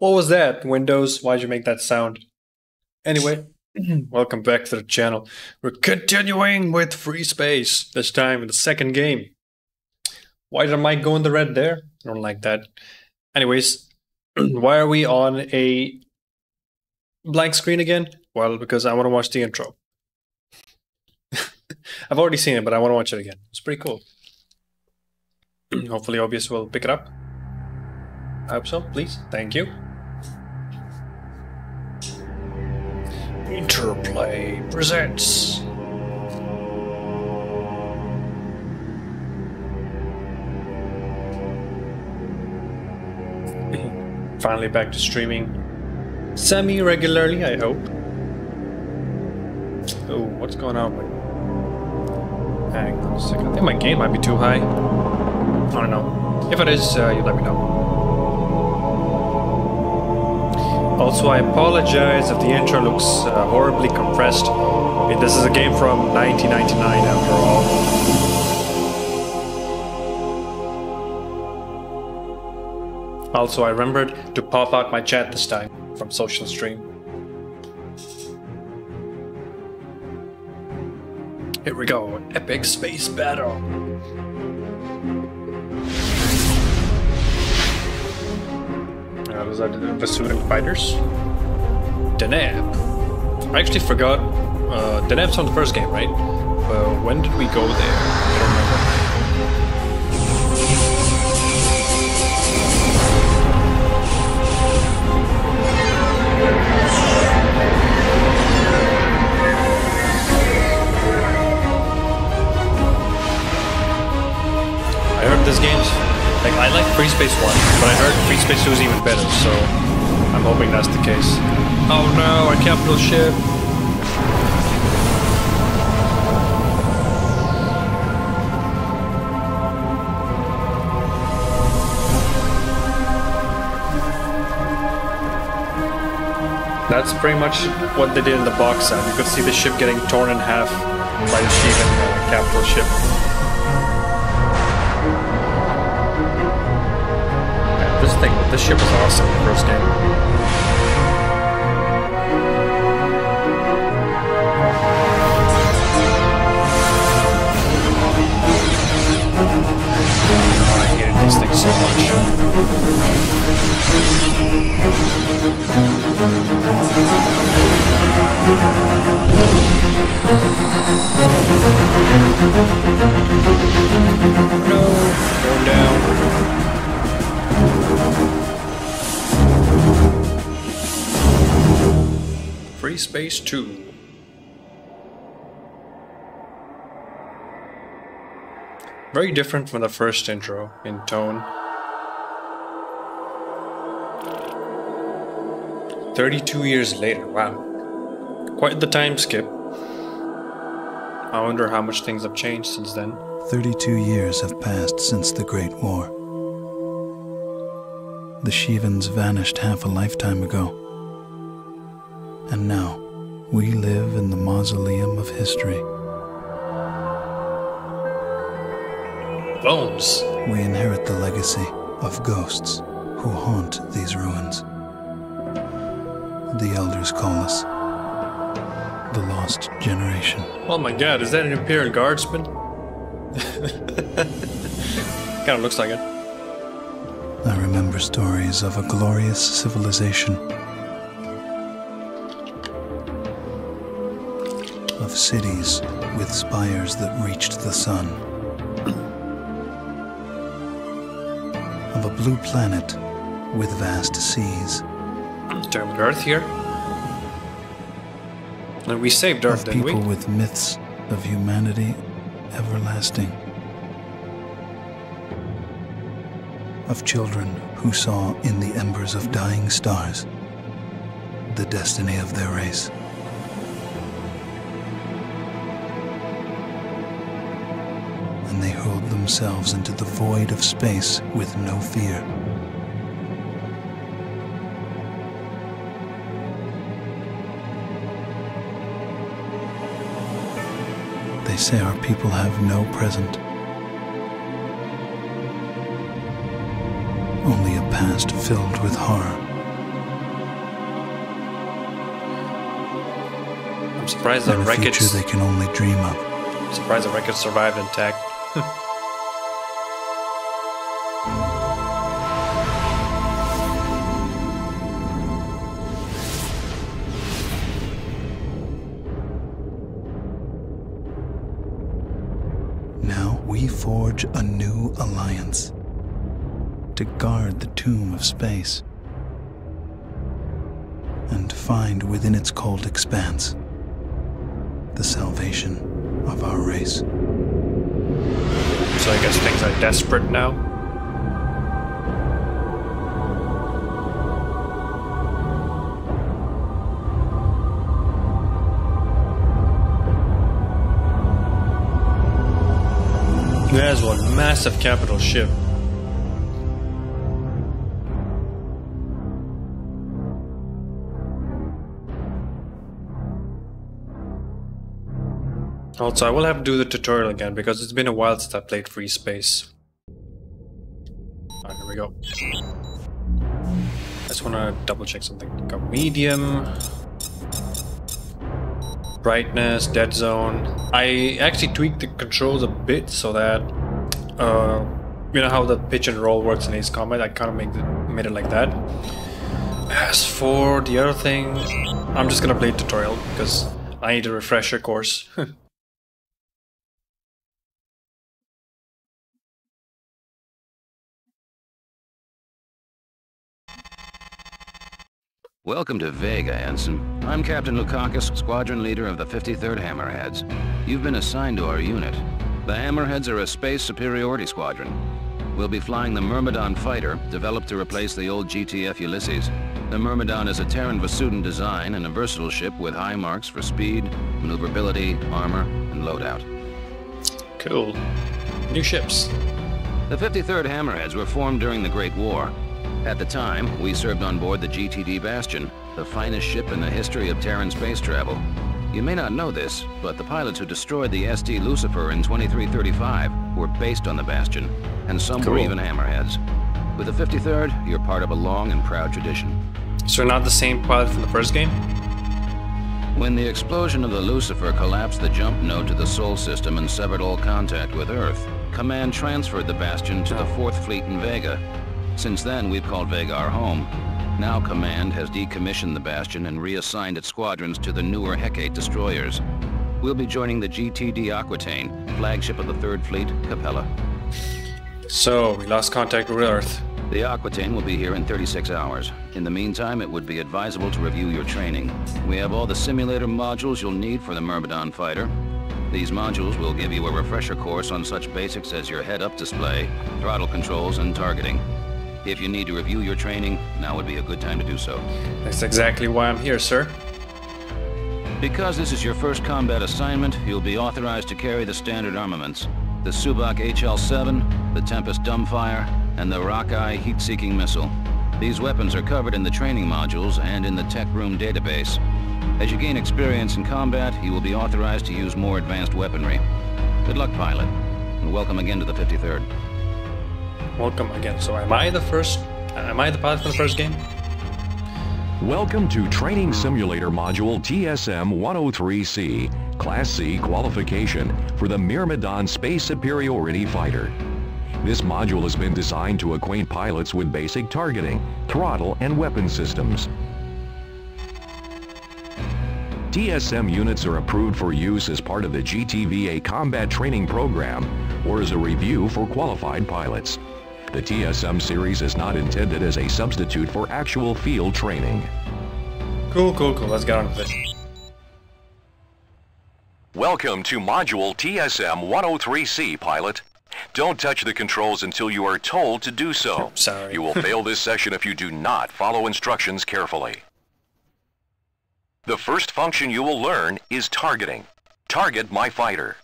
What was that? Windows, why'd you make that sound? Anyway, welcome back to the channel. We're continuing with FreeSpace, this time in the second game. Why did my mic go in the red there? I don't like that. Anyways, why are we on a blank screen again? Well, because I want to watch the intro. I've already seen it, but I want to watch it again. It's pretty cool. Hopefully OBS will pick it up. I hope so, please. Thank you. Interplay presents. Finally back to streaming semi-regularly, I hope. Oh, what's going on with... Hang on a second. I think my gain might be too high. I don't know. If it is, you let me know. Also, I apologize if the intro looks horribly compressed. I mean, this is a game from 1999 after all. Also, I remembered to pop out my chat this time from social stream. Here we go, epic space battle. Was that the Sudan Fighters? Deneb. I actually forgot. Deneb's on the first game, right? When did we go there? I don't remember. heard this game's... Like, I like FreeSpace 1, but I heard FreeSpace 2 is even better, so I'm hoping that's the case. Oh no, our capital ship! That's pretty much what they did in the box set. You could see the ship getting torn in half by the Shivan capital ship. This ship is awesome in the first game. Oh, I hated these things so much. No, going down. FreeSpace 2. Very different from the first intro in tone. 32 years later, wow. Quite the time skip. I wonder how much things have changed since then. 32 years have passed since the Great War. The Shivans vanished half a lifetime ago. And now, we live in the mausoleum of history. Bones. We inherit the legacy of ghosts who haunt these ruins. The elders call us the Lost Generation. Oh my god, is that an Imperial Guardsman? Kinda looks like it. I remember stories of a glorious civilization, of cities with spires that reached the sun, of a blue planet with vast seas. Termed Earth here? And we saved Earth, didn't we? Of people with myths of humanity everlasting. Of children who saw in the embers of dying stars the destiny of their race. And they hurled themselves into the void of space with no fear. They say our people have no present, only a past filled with horror. I'm surprised the and a wreckage... future they can only dream of. I'm surprised the wreckage survived intact. Now we forge a new alliance to guard the tomb of space and find within its cold expanse the salvation of our race. So I guess things are desperate now. There's one massive capital ship. Also, I will have to do the tutorial again because it's been a while since I played FreeSpace. Alright, here we go. I just want to double check something. Go medium. Brightness, dead zone. I actually tweaked the controls a bit so that, you know how the pitch and roll works in Ace Combat? I kind of made it like that. As for the other thing, I'm just gonna play a tutorial because I need a refresher course. Welcome to Vega, Ensign. I'm Captain Lukakis, squadron leader of the 53rd Hammerheads. You've been assigned to our unit. The Hammerheads are a space superiority squadron. We'll be flying the Myrmidon fighter, developed to replace the old GTF Ulysses. The Myrmidon is a Terran Vasudin design and a versatile ship with high marks for speed, maneuverability, armor, and loadout. Cool. New ships. The 53rd Hammerheads were formed during the Great War. At the time, we served on board the GTD Bastion, the finest ship in the history of Terran space travel. You may not know this, but the pilots who destroyed the ST Lucifer in 2335 were based on the Bastion, and some were even Hammerheads. With the 53rd, you're part of a long and proud tradition. So you're not the same pilot from the first game? When the explosion of the Lucifer collapsed the jump node to the Sol system and severed all contact with Earth, Command transferred the Bastion to the 4th Fleet in Vega. Since then, we've called Vega our home. Now Command has decommissioned the Bastion and reassigned its squadrons to the newer Hecate destroyers. We'll be joining the GTD Aquitaine, flagship of the 3rd Fleet, Capella. So, we lost contact with Earth. The Aquitaine will be here in 36 hours. In the meantime, it would be advisable to review your training. We have all the simulator modules you'll need for the Myrmidon fighter. These modules will give you a refresher course on such basics as your head-up display, throttle controls, and targeting. If you need to review your training, now would be a good time to do so. That's exactly why I'm here, sir. Because this is your first combat assignment, you'll be authorized to carry the standard armaments. The Subak HL-7, the Tempest Dumbfire, and the Rockeye heat-seeking missile. These weapons are covered in the training modules and in the tech room database. As you gain experience in combat, you will be authorized to use more advanced weaponry. Good luck, pilot, and welcome again to the 53rd. Welcome again. So am I the pilot from the first game? Welcome to Training Simulator Module TSM-103C, Class C qualification for the Myrmidon Space Superiority Fighter. This module has been designed to acquaint pilots with basic targeting, throttle, and weapon systems. TSM units are approved for use as part of the GTVA combat training program or as a review for qualified pilots. The TSM series is not intended as a substitute for actual field training. Cool. Let's get on with it. Welcome to Module TSM-103C, pilot. Don't touch the controls until you are told to do so. Sorry. You will fail this session if you do not follow instructions carefully. The first function you will learn is targeting. Target my fighter.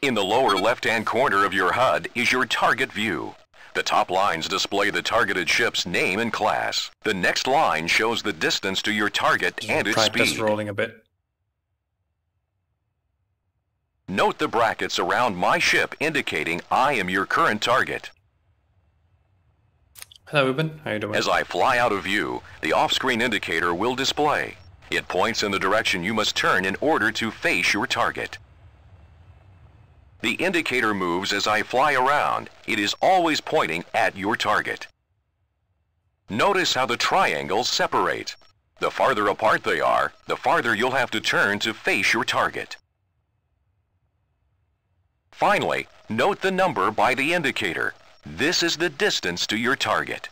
In the lower left-hand corner of your HUD is your target view. The top lines display the targeted ship's name and class. The next line shows the distance to your target and its speed. Rolling a bit. Note the brackets around my ship indicating I am your current target. Hello, Ruben. How you doing? As I fly out of view, the off-screen indicator will display. It points in the direction you must turn in order to face your target. The indicator moves as I fly around. It is always pointing at your target. Notice how the triangles separate. The farther apart they are, the farther you'll have to turn to face your target. Finally, note the number by the indicator. This is the distance to your target.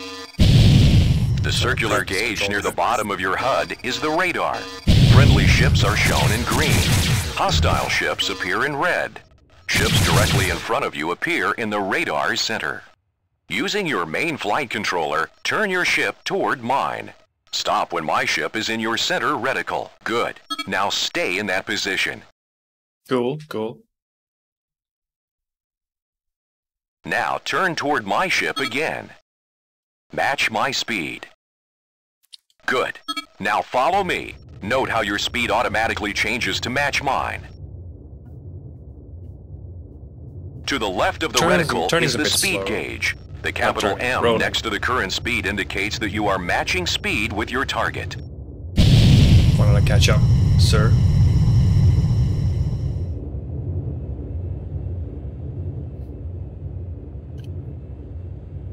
The circular gauge near the bottom of your HUD is the radar. Friendly ships are shown in green. Hostile ships appear in red. Ships directly in front of you appear in the radar center. Using your main flight controller, turn your ship toward mine. Stop when my ship is in your center reticle. Good. Now stay in that position. Cool. Now turn toward my ship again. Match my speed. Good. Now follow me. Note how your speed automatically changes to match mine. To the left of the reticle is the speed gauge. The capital M next to the current speed indicates that you are matching speed with your target. Why don't I catch up, sir?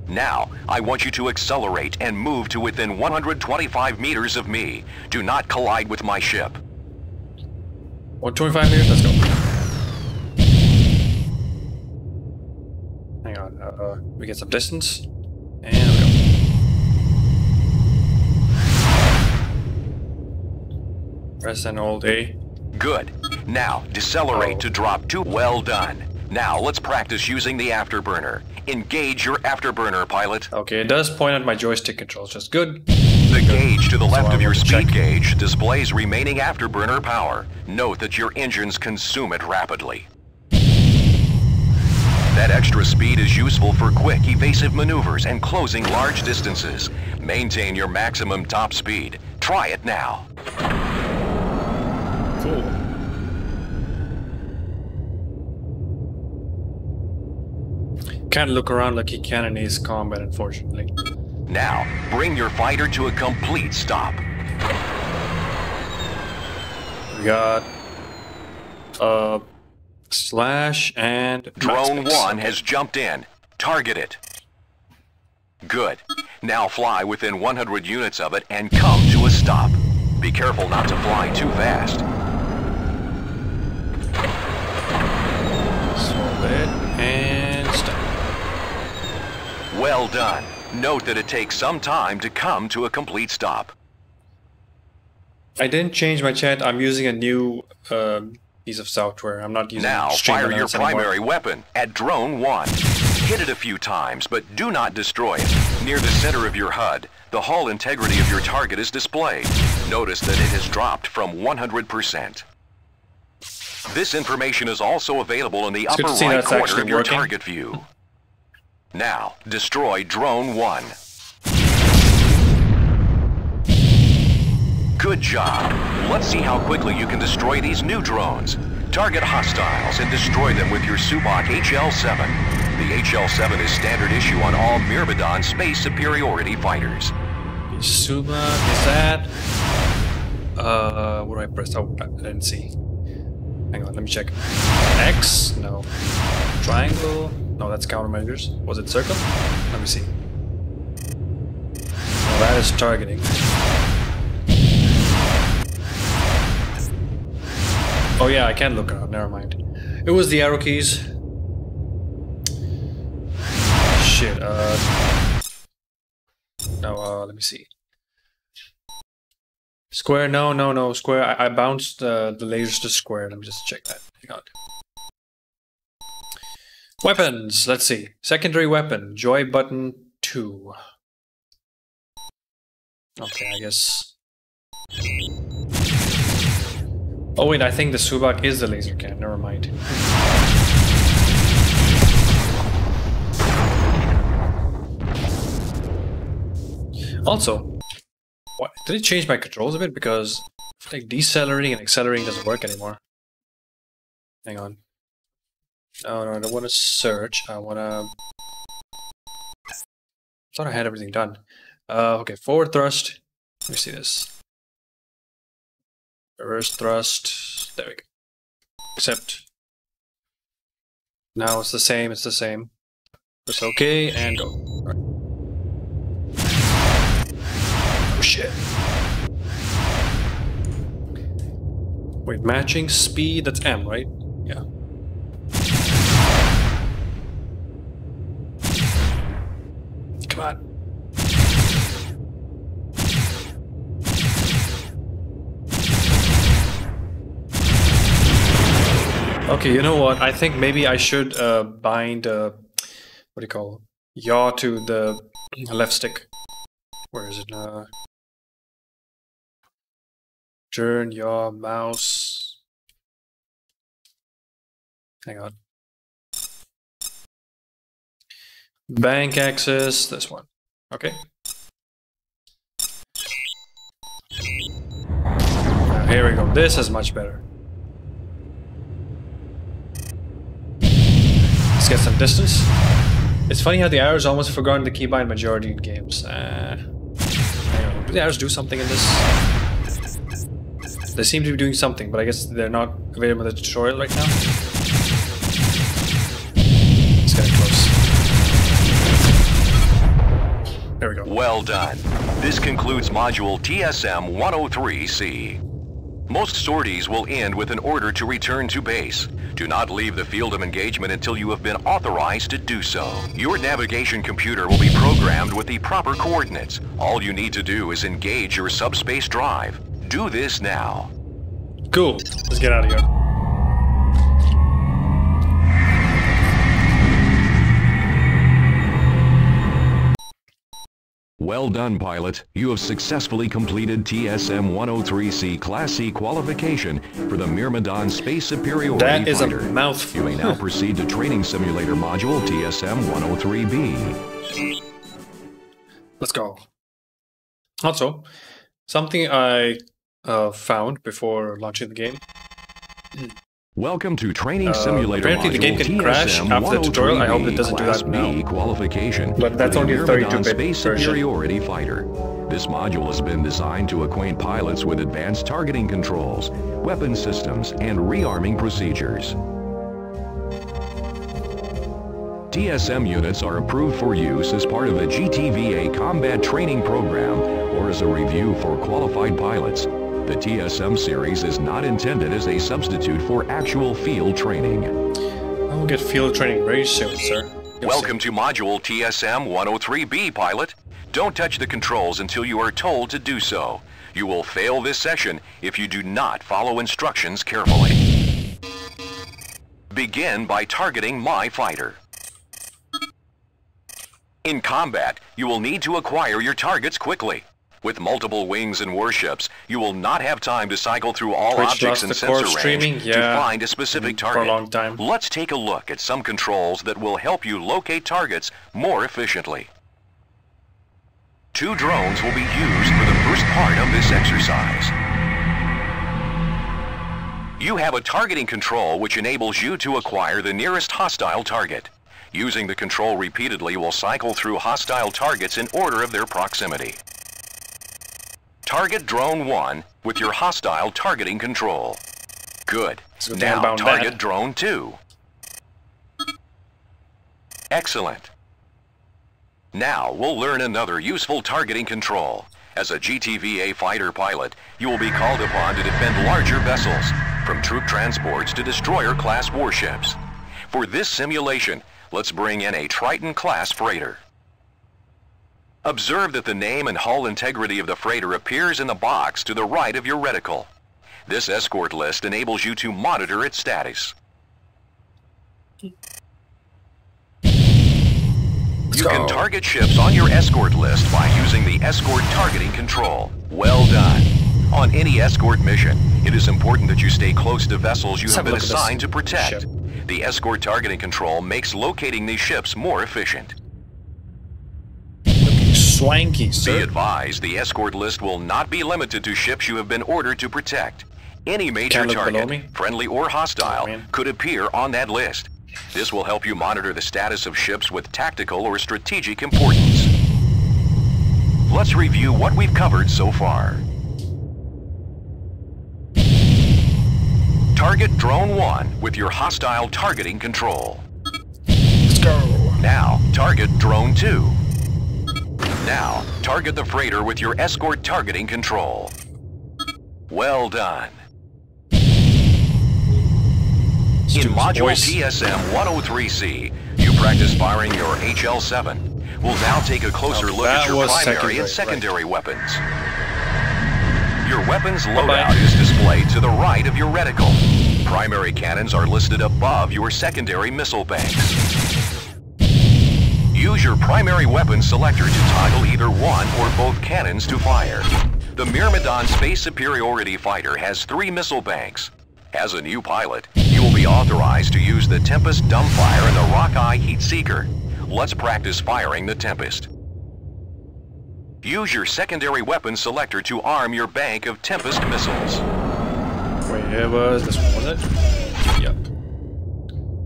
Now, I want you to accelerate and move to within 125 meters of me. Do not collide with my ship. 125 meters? Let's go. Hang on, we get some distance. And we go. Press and hold A. Good. Now, decelerate to drop 2. Well done. Now, let's practice using the afterburner. Engage your afterburner, pilot. Okay, it does point at my joystick controls, just good. The gauge to the left of your speed check. gauge displays remaining afterburner power. Note that your engines consume it rapidly. That extra speed is useful for quick, evasive maneuvers and closing large distances. Maintain your maximum top speed. Try it now. Cool. Can't look around like he can in Ace Combat, unfortunately. Now, bring your fighter to a complete stop. We got slash and Drone 1 has jumped in. Target it. Good. Now fly within 100 units of it and come to a stop. Be careful not to fly too fast. Slow it and stop. Well done. Note that it takes some time to come to a complete stop. I didn't change my chat. I'm using a new piece of software. I'm not using Now stream fire your alerts anymore. primary weapon at Drone 1. Hit it a few times, but do not destroy it. Near the center of your HUD, the hull integrity of your target is displayed. Notice that it has dropped from 100%. This information is also available in the upper good to see right that's corner actually of your working. target view. Now, destroy Drone 1. Good job. Let's see how quickly you can destroy these new drones. Target hostiles and destroy them with your Subak HL-7. The HL-7 is standard issue on all Myrmidon space superiority fighters. Subak, is that? What do I press? Oh, I didn't see. Hang on, let me check. X? No. Triangle? No, that's countermeasures. Was it circle? Let me see. Well, that is targeting. Oh yeah, I can look around, never mind. It was the arrow keys. Shit, no, let me see. Square, no, square. I bounced the lasers to square. Let me just check that. Hang on. Weapons, let's see. Secondary weapon, joy button 2. Okay, I guess. Oh wait, I think the Subak is the laser cannon, never mind. Also, what, did it change my controls a bit? Because like decelerating and accelerating doesn't work anymore. Hang on. No, I don't want to search. I want to... thought I had everything done. Okay, forward thrust. Let me see this. Reverse thrust. There we go. Except... now it's the same, Press OK and go. Right. Oh shit. Wait, matching speed, that's M, right? Yeah. Come on. Okay, you know what? I think maybe I should bind, what do you call it? Yaw to the left stick. Where is it? Turn yaw mouse. Hang on. Bank access, this one. Okay. Here we go. This is much better. Let's get some distance. It's funny how the arrows almost forgotten the keybind majority in games. I don't know. Do the arrows do something in this? They seem to be doing something, but I guess they're not available in the tutorial right now. It's getting close. There we go. Well done. This concludes module TSM-103C. Most sorties will end with an order to return to base. Do not leave the field of engagement until you have been authorized to do so. Your navigation computer will be programmed with the proper coordinates. All you need to do is engage your subspace drive. Do this now. Cool. Let's get out of here. Well done, pilot. You have successfully completed TSM-103C Class C qualification for the Myrmidon Space Superiority That is Fighter. a mouthful. You may now proceed to Training Simulator Module TSM-103B. Let's go. Also, something I found before launching the game. Welcome to Training Simulator apparently Module the game can crash after the tutorial. I hope it doesn't do that Class B now. qualification But that's for the only a Myrmidon 32-bit Space version. Superiority Fighter. This module has been designed to acquaint pilots with advanced targeting controls, weapon systems, and rearming procedures. TSM units are approved for use as part of the GTVA combat training program or as a review for qualified pilots. The TSM series is not intended as a substitute for actual field training. I will get field training very soon, sir. Welcome to Module TSM-103B, pilot. Don't touch the controls until you are told to do so. You will fail this session if you do not follow instructions carefully. Begin by targeting my fighter. In combat, you will need to acquire your targets quickly. With multiple wings and warships, you will not have time to cycle through all Twitch objects lost in the core sensor streaming, range yeah, to find a specific target. for a long time. Let's take a look at some controls that will help you locate targets more efficiently. 2 drones will be used for the first part of this exercise. You have a targeting control which enables you to acquire the nearest hostile target. Using the control repeatedly will cycle through hostile targets in order of their proximity. Target Drone 1 with your hostile targeting control. Good. So Now target that. Drone 2. Excellent. Now we'll learn another useful targeting control. As a GTVA fighter pilot, you will be called upon to defend larger vessels, from troop transports to destroyer-class warships. For this simulation, let's bring in a Triton-class freighter. Observe that the name and hull integrity of the freighter appears in the box to the right of your reticle. This escort list enables you to monitor its status. You can target ships on your escort list by using the escort targeting control. Well done. On any escort mission, it is important that you stay close to vessels you have been assigned to protect. The escort targeting control makes locating these ships more efficient. Swanky, sir. Be advised, the escort list will not be limited to ships you have been ordered to protect. Any major target, friendly or hostile, could appear on that list. This will help you monitor the status of ships with tactical or strategic importance. Let's review what we've covered so far. Target Drone 1 with your hostile targeting control. Let's go. Now, target Drone 2. Now, target the freighter with your escort targeting control. Well done. In Module TSM-103C, you practice firing your HL-7. We'll now take a closer look at your primary and secondary weapons. Your weapons loadout is displayed to the right of your reticle. Primary cannons are listed above your secondary missile banks. Use your primary weapon selector to toggle either one or both cannons to fire. The Myrmidon Space Superiority Fighter has 3 missile banks. As a new pilot, you will be authorized to use the Tempest Dumbfire and the Rockeye Heat Seeker. Let's practice firing the Tempest. Use your secondary weapon selector to arm your bank of Tempest missiles. Wait, it was this one, was it? Yep.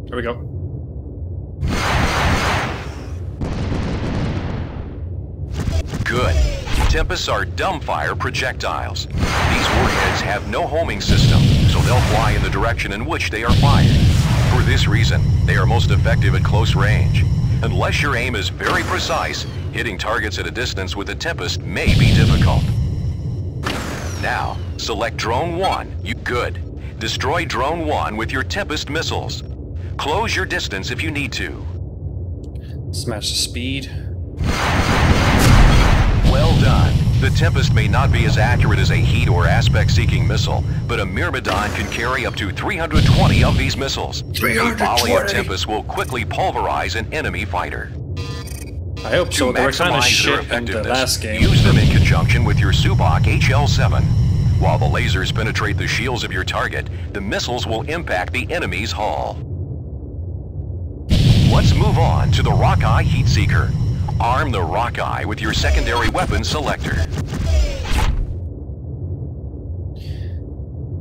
There we go. Good. Tempests are dumbfire projectiles. These warheads have no homing system, so they'll fly in the direction in which they are fired. For this reason, they are most effective at close range. Unless your aim is very precise, hitting targets at a distance with the Tempest may be difficult. Now, select Drone 1. Good. Destroy Drone 1 with your Tempest missiles. Close your distance if you need to. Smash the speed. Well done. The Tempest may not be as accurate as a heat or aspect-seeking missile, but a Myrmidon can carry up to 320 of these missiles. A volley of Tempest will quickly pulverize an enemy fighter. I hope so. To They were kind of maximize their shit in the effectiveness, last game. use them in conjunction with your Subak HL-7. While the lasers penetrate the shields of your target, the missiles will impact the enemy's hull. Let's move on to the Rockeye Heatseeker. Arm the Rockeye with your secondary weapon selector.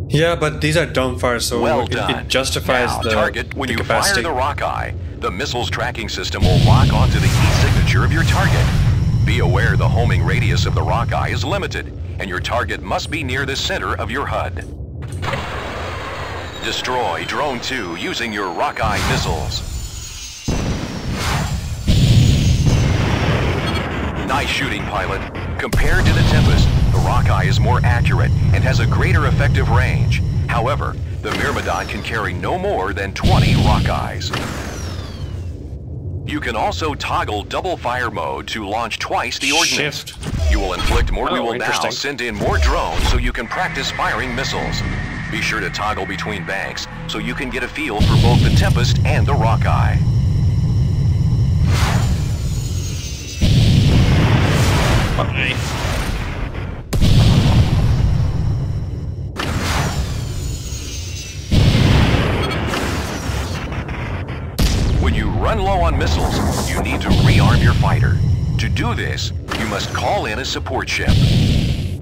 Yeah, but these are dumbfire, so Well done. it justifies now, the target, when the you capacity. fire the Rockeye, the missile's tracking system will lock onto the heat signature of your target. Be aware the homing radius of the Rockeye is limited, and your target must be near the center of your HUD. Destroy Drone 2 using your Rockeye missiles. Nice shooting, pilot. Compared to the Tempest, the Rockeye is more accurate and has a greater effective range. However, the Myrmidon can carry no more than 20 Rockeyes. You can also toggle double fire mode to launch twice the ordnance. Shift. You will inflict more. We will now interesting. send in more drones so you can practice firing missiles. Be sure to toggle between banks so you can get a feel for both the Tempest and the Rockeye. Okay. When you run low on missiles, you need to rearm your fighter. To do this, you must call in a support ship.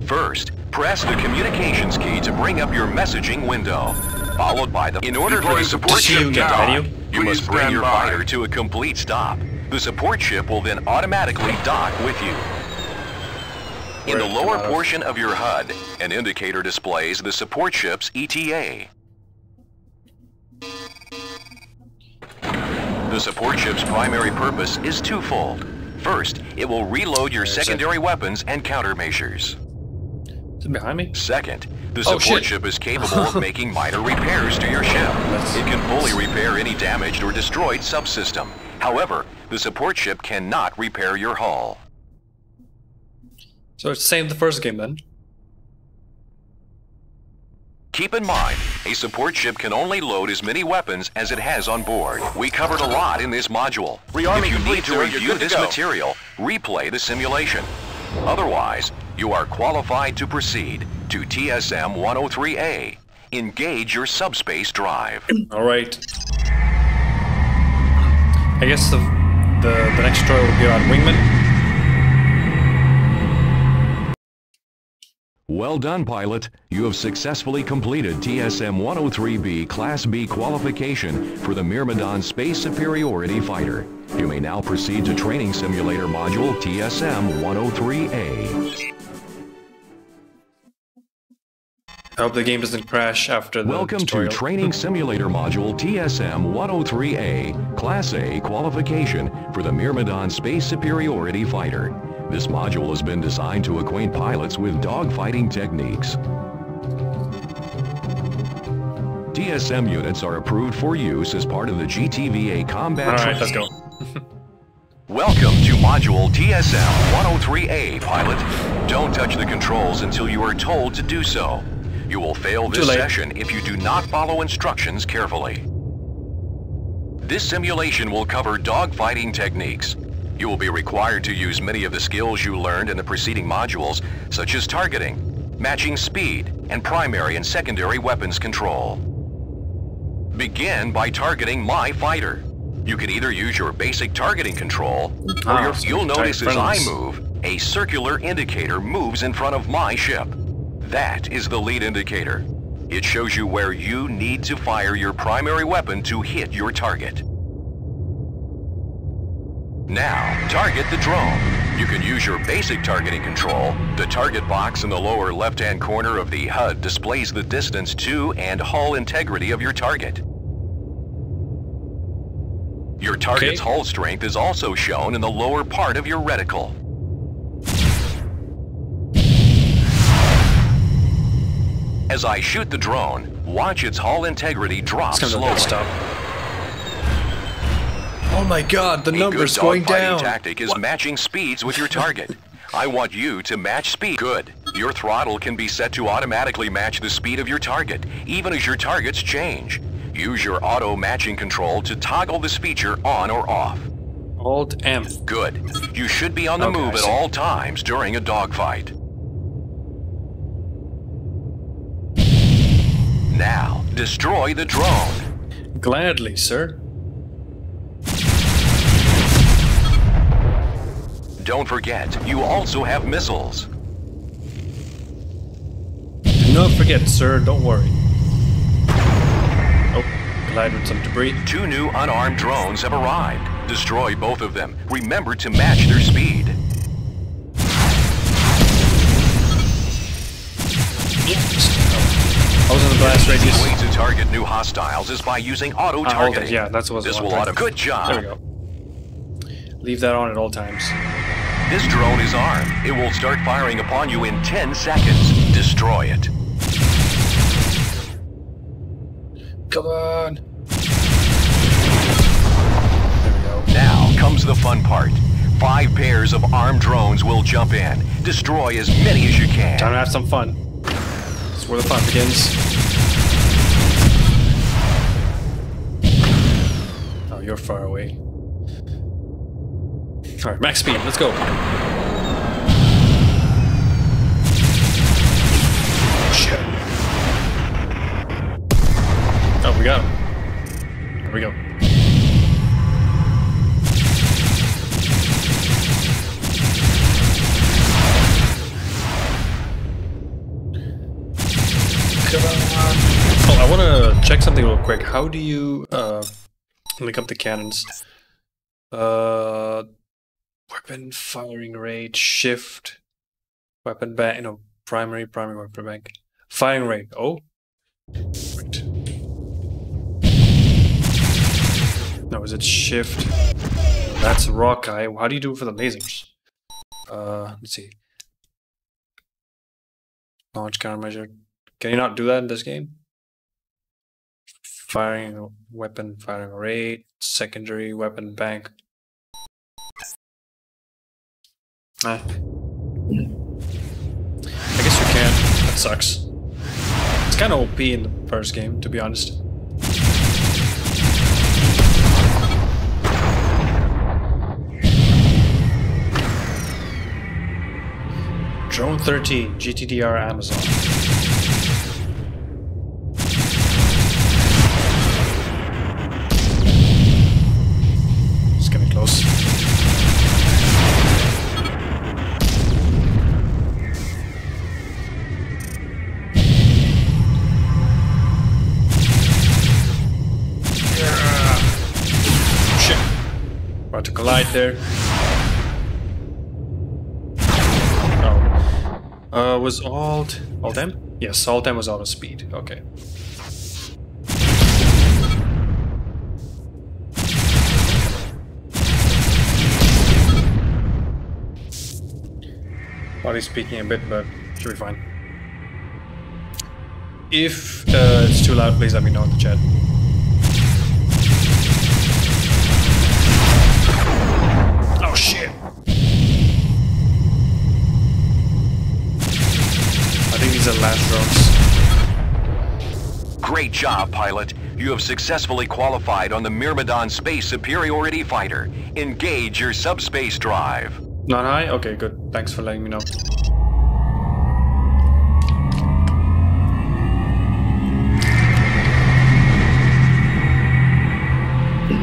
First, press the communications key to bring up your messaging window, followed by the... In order for the support ship to dock, you must bring your fighter to a complete stop. The support ship will then automatically dock with you. In the lower portion of your HUD, an indicator displays the support ship's ETA. The support ship's primary purpose is twofold. First, it will reload your secondary weapons and countermeasures. Is it behind me? Second, the support ship is capable of making minor repairs to your ship. It can fully repair any damaged or destroyed subsystem. However, the support ship cannot repair your hull. So it's the same as the first game then. Keep in mind, a support ship can only load as many weapons as it has on board. We covered a lot in this module. If you need to review this material, replay the simulation. Otherwise, you are qualified to proceed to TSM 103A. Engage your subspace drive. Alright. I guess the next tutorial will be on Wingman. Well done, pilot. You have successfully completed TSM 103B Class B qualification for the Myrmidon Space Superiority Fighter. You may now proceed to Training Simulator Module TSM 103A. I hope the game doesn't crash after the Welcome tutorial. to Training Simulator Module TSM 103A Class A qualification for the Myrmidon Space Superiority Fighter. This module has been designed to acquaint pilots with dogfighting techniques. TSM units are approved for use as part of the GTVA combat Alright, let's training. go. Welcome to Module TSM 103A, pilot. Don't touch the controls until you are told to do so. You will fail this session if you do not follow instructions carefully. This simulation will cover dogfighting techniques. You will be required to use many of the skills you learned in the preceding modules, such as targeting, matching speed, and primary and secondary weapons control. Begin by targeting my fighter. You can either use your basic targeting control, or you'll notice as I move, a circular indicator moves in front of my ship. That is the lead indicator. It shows you where you need to fire your primary weapon to hit your target. Now, target the drone. You can use your basic targeting control. The target box in the lower left-hand corner of the HUD displays the distance to and hull integrity of your target. Your target's hull strength is also shown in the lower part of your reticle. As I shoot the drone, watch its hull integrity drop slowly. Oh my god, the number's going down! A good dogfighting tactic is matching speeds with your target. I want you to match speed. Good. Your throttle can be set to automatically match the speed of your target, even as your targets change. Use your auto matching control to toggle this feature on or off. Alt-M. Good. You should be on the move at all times during a dogfight. Now, destroy the drone. Gladly, sir. Don't forget, you also have missiles. Do not forget, sir. Don't worry. Oh, collide with some debris. 2 new unarmed drones have arrived. Destroy both of them. Remember to match their speed. I was in the blast radius. The way to target new hostiles is by using auto-targeting. Yeah, that's what this will auto. Good job. There we go. Leave that on at all times. This drone is armed. It will start firing upon you in 10 seconds. Destroy it. Come on. Now comes the fun part. 5 pairs of armed drones will jump in. Destroy as many as you can. Time to have some fun. That's where the fun begins. Oh, you're far away. Alright, max speed, let's go. Shit. Oh, we got him. There we go. Oh, I want to check something real quick. How do you link up the cannons? Weapon firing rate, shift, weapon bank, no, primary weapon bank, firing rate. Oh, right. No, is it shift? That's rock eye. How do you do it for the lasers? Let's see. Launch countermeasure. Can you not do that in this game? Firing weapon, firing rate, secondary weapon bank. I guess you can. That sucks. It's kind of OP in the first game, to be honest. Drone 13, GTDR Amazon. It's getting close. Shit. About to collide there. Was Alt-M? Yes, Alt-M was auto speed. Okay. Body's speaking a bit, but should be fine. If it's too loud, please let me know in the chat. Oh shit! I think these are last drones. Great job, pilot. You have successfully qualified on the Myrmidon Space Superiority Fighter. Engage your subspace drive. Not high? Okay, good. Thanks for letting me know.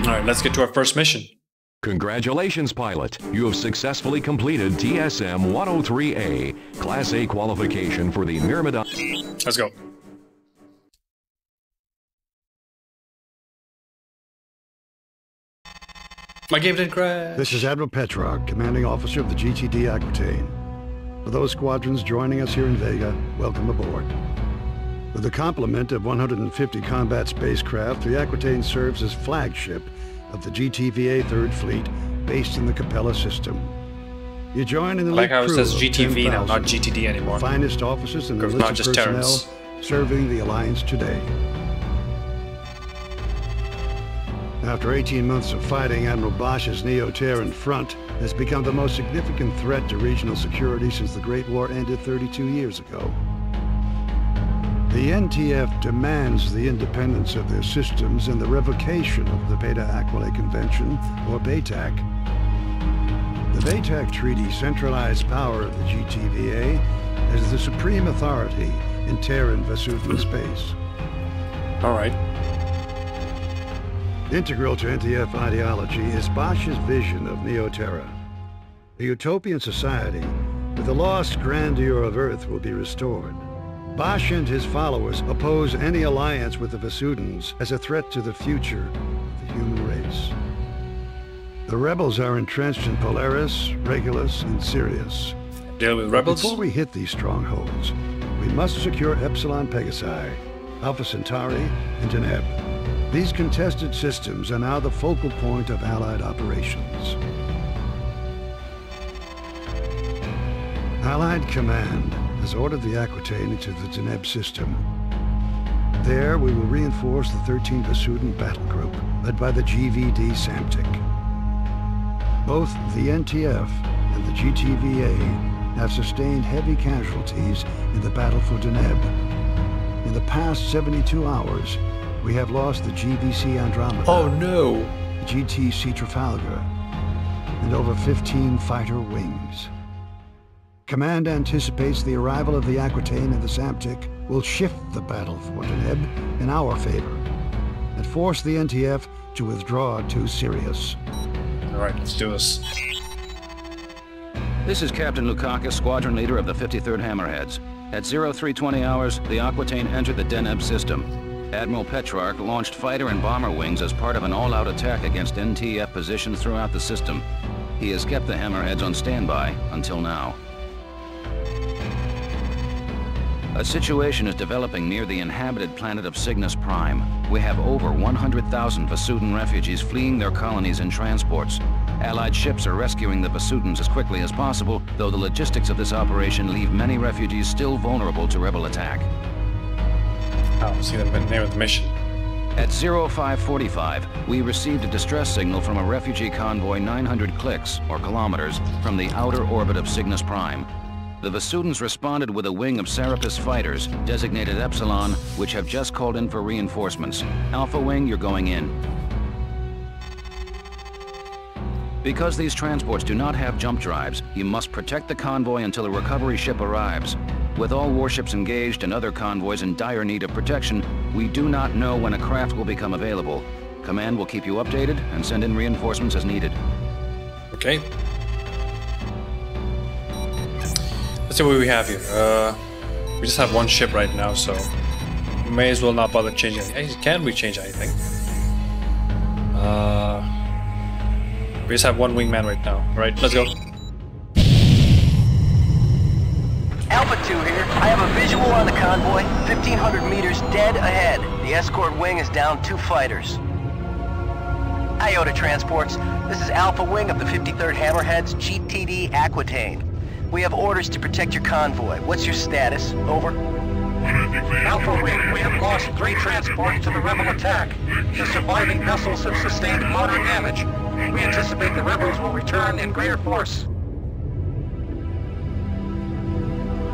Alright, let's get to our first mission. Congratulations, pilot. You have successfully completed TSM 103A, Class A qualification for the Myrmidon. Let's go. My game didn't crash. This is Admiral Petrarch, commanding officer of the GTD Aquitaine. For those squadrons joining us here in Vega, welcome aboard. With a complement of 150 combat spacecraft, the Aquitaine serves as flagship of the GTVA 3rd Fleet, based in the Capella system. You join in the like how it says crew GTV now, not GTD anymore. Finest officers and not just personnel Terrans. serving the Alliance today. After 18 months of fighting, Admiral Bosch's Neo-Terran front has become the most significant threat to regional security since the Great War ended 32 years ago. The NTF demands the independence of their systems and the revocation of the Beta Aquilae Convention, or BATAC, The Baytech Treaty centralized power of the GTVA as the supreme authority in Terran Vasudan space. All right. Integral to NTF ideology is Bosch's vision of Neo-Terra. A utopian society where the lost grandeur of Earth will be restored. Bosch and his followers oppose any alliance with the Vasudans as a threat to the future of the human race. The rebels are entrenched in Polaris, Regulus, and Sirius. Deal with rebels? Before we hit these strongholds, we must secure Epsilon Pegasi, Alpha Centauri, and Deneb. These contested systems are now the focal point of Allied operations. Allied Command has ordered the Aquitaine into the Deneb system. There, we will reinforce the 13th Vasudan battle group, led by the GVD Samtic. Both the NTF and the GTVA have sustained heavy casualties in the battle for Deneb. In the past 72 hours, we have lost the GVC Andromeda, Oh no! the GTC Trafalgar, and over 15 fighter wings. Command anticipates the arrival of the Aquitaine and the Samtic will shift the battle for Deneb in our favor and force the NTF to withdraw to Sirius. Alright, let's do this. This is Captain Lukakis, squadron leader of the 53rd Hammerheads. At 0320 hours, the Aquitaine entered the Deneb system. Admiral Petrarch launched fighter and bomber wings as part of an all-out attack against NTF positions throughout the system. He has kept the Hammerheads on standby until now. A situation is developing near the inhabited planet of Cygnus Prime. We have over 100,000 Vasudan refugees fleeing their colonies in transports. Allied ships are rescuing the Vasudans as quickly as possible, though the logistics of this operation leave many refugees still vulnerable to rebel attack. I'll see the name of the mission. At 0545, we received a distress signal from a refugee convoy 900 clicks, or kilometers, from the outer orbit of Cygnus Prime. The Vasudans responded with a wing of Serapis fighters, designated Epsilon, which have just called in for reinforcements. Alpha Wing, you're going in. Because these transports do not have jump drives, you must protect the convoy until a recovery ship arrives. With all warships engaged and other convoys in dire need of protection, we do not know when a craft will become available. Command will keep you updated and send in reinforcements as needed. Okay. Let's see what we have here. We just have one ship right now, so we may as well not bother changing anything. Can we change anything? We just have one wingman right now. Right, let's go. Alpha 2 here. I have a visual on the convoy, 1,500 meters dead ahead. The escort wing is down 2 fighters. Iota transports. This is Alpha Wing of the 53rd Hammerheads, GTD Aquitaine. We have orders to protect your convoy. What's your status? Over. Alpha Wing, we have lost 3 transports to the rebel attack. The surviving vessels have sustained moderate damage. We anticipate the rebels will return in greater force.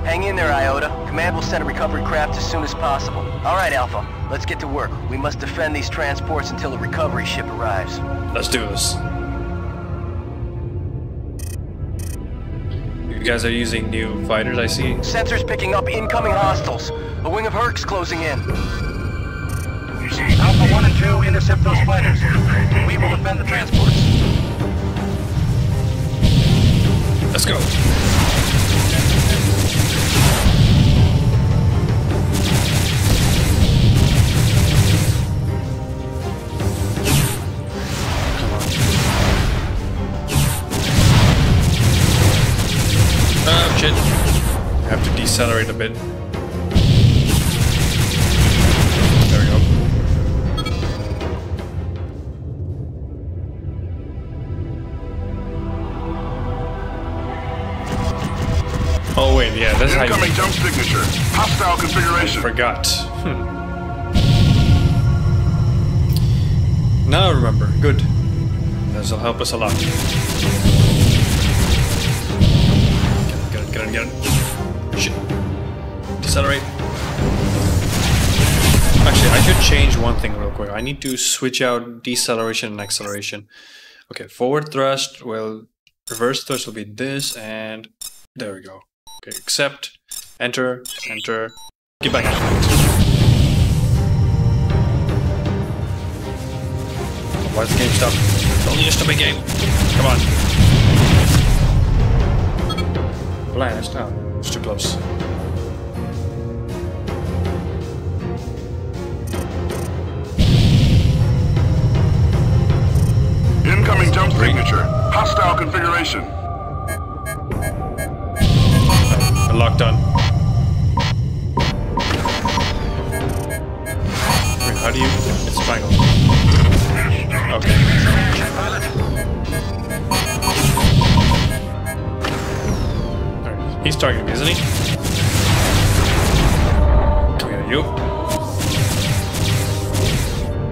Hang in there, Iota. Command will send a recovery craft as soon as possible. All right, Alpha. Let's get to work. We must defend these transports until a recovery ship arrives. Let's do this. You guys are using new fighters, I see. Sensors picking up incoming hostiles. A wing of Herc's closing in. Alpha 1 and 2 intercept those fighters. We will defend the transports. Let's go. Oh shit. I have to decelerate a bit. There we go. Oh wait, yeah, that's how you... Incoming jump signature. Hostile configuration. Forgot. Now I remember. Good. This'll help us a lot. Get in. Shit. Decelerate. Actually, I should change one thing real quick. I need to switch out deceleration and acceleration. Okay, forward thrust will reverse thrust will be this, and there we go. Okay, accept, enter, enter, get back out. Why is the game stop? It's only a stupid game. Come on. Blast. Oh, it's too close. Incoming jump signature. Hostile configuration. Locked on. Wait, how do you? It's triangle. Okay. Alright. He's targeting me, isn't he? Come here, you.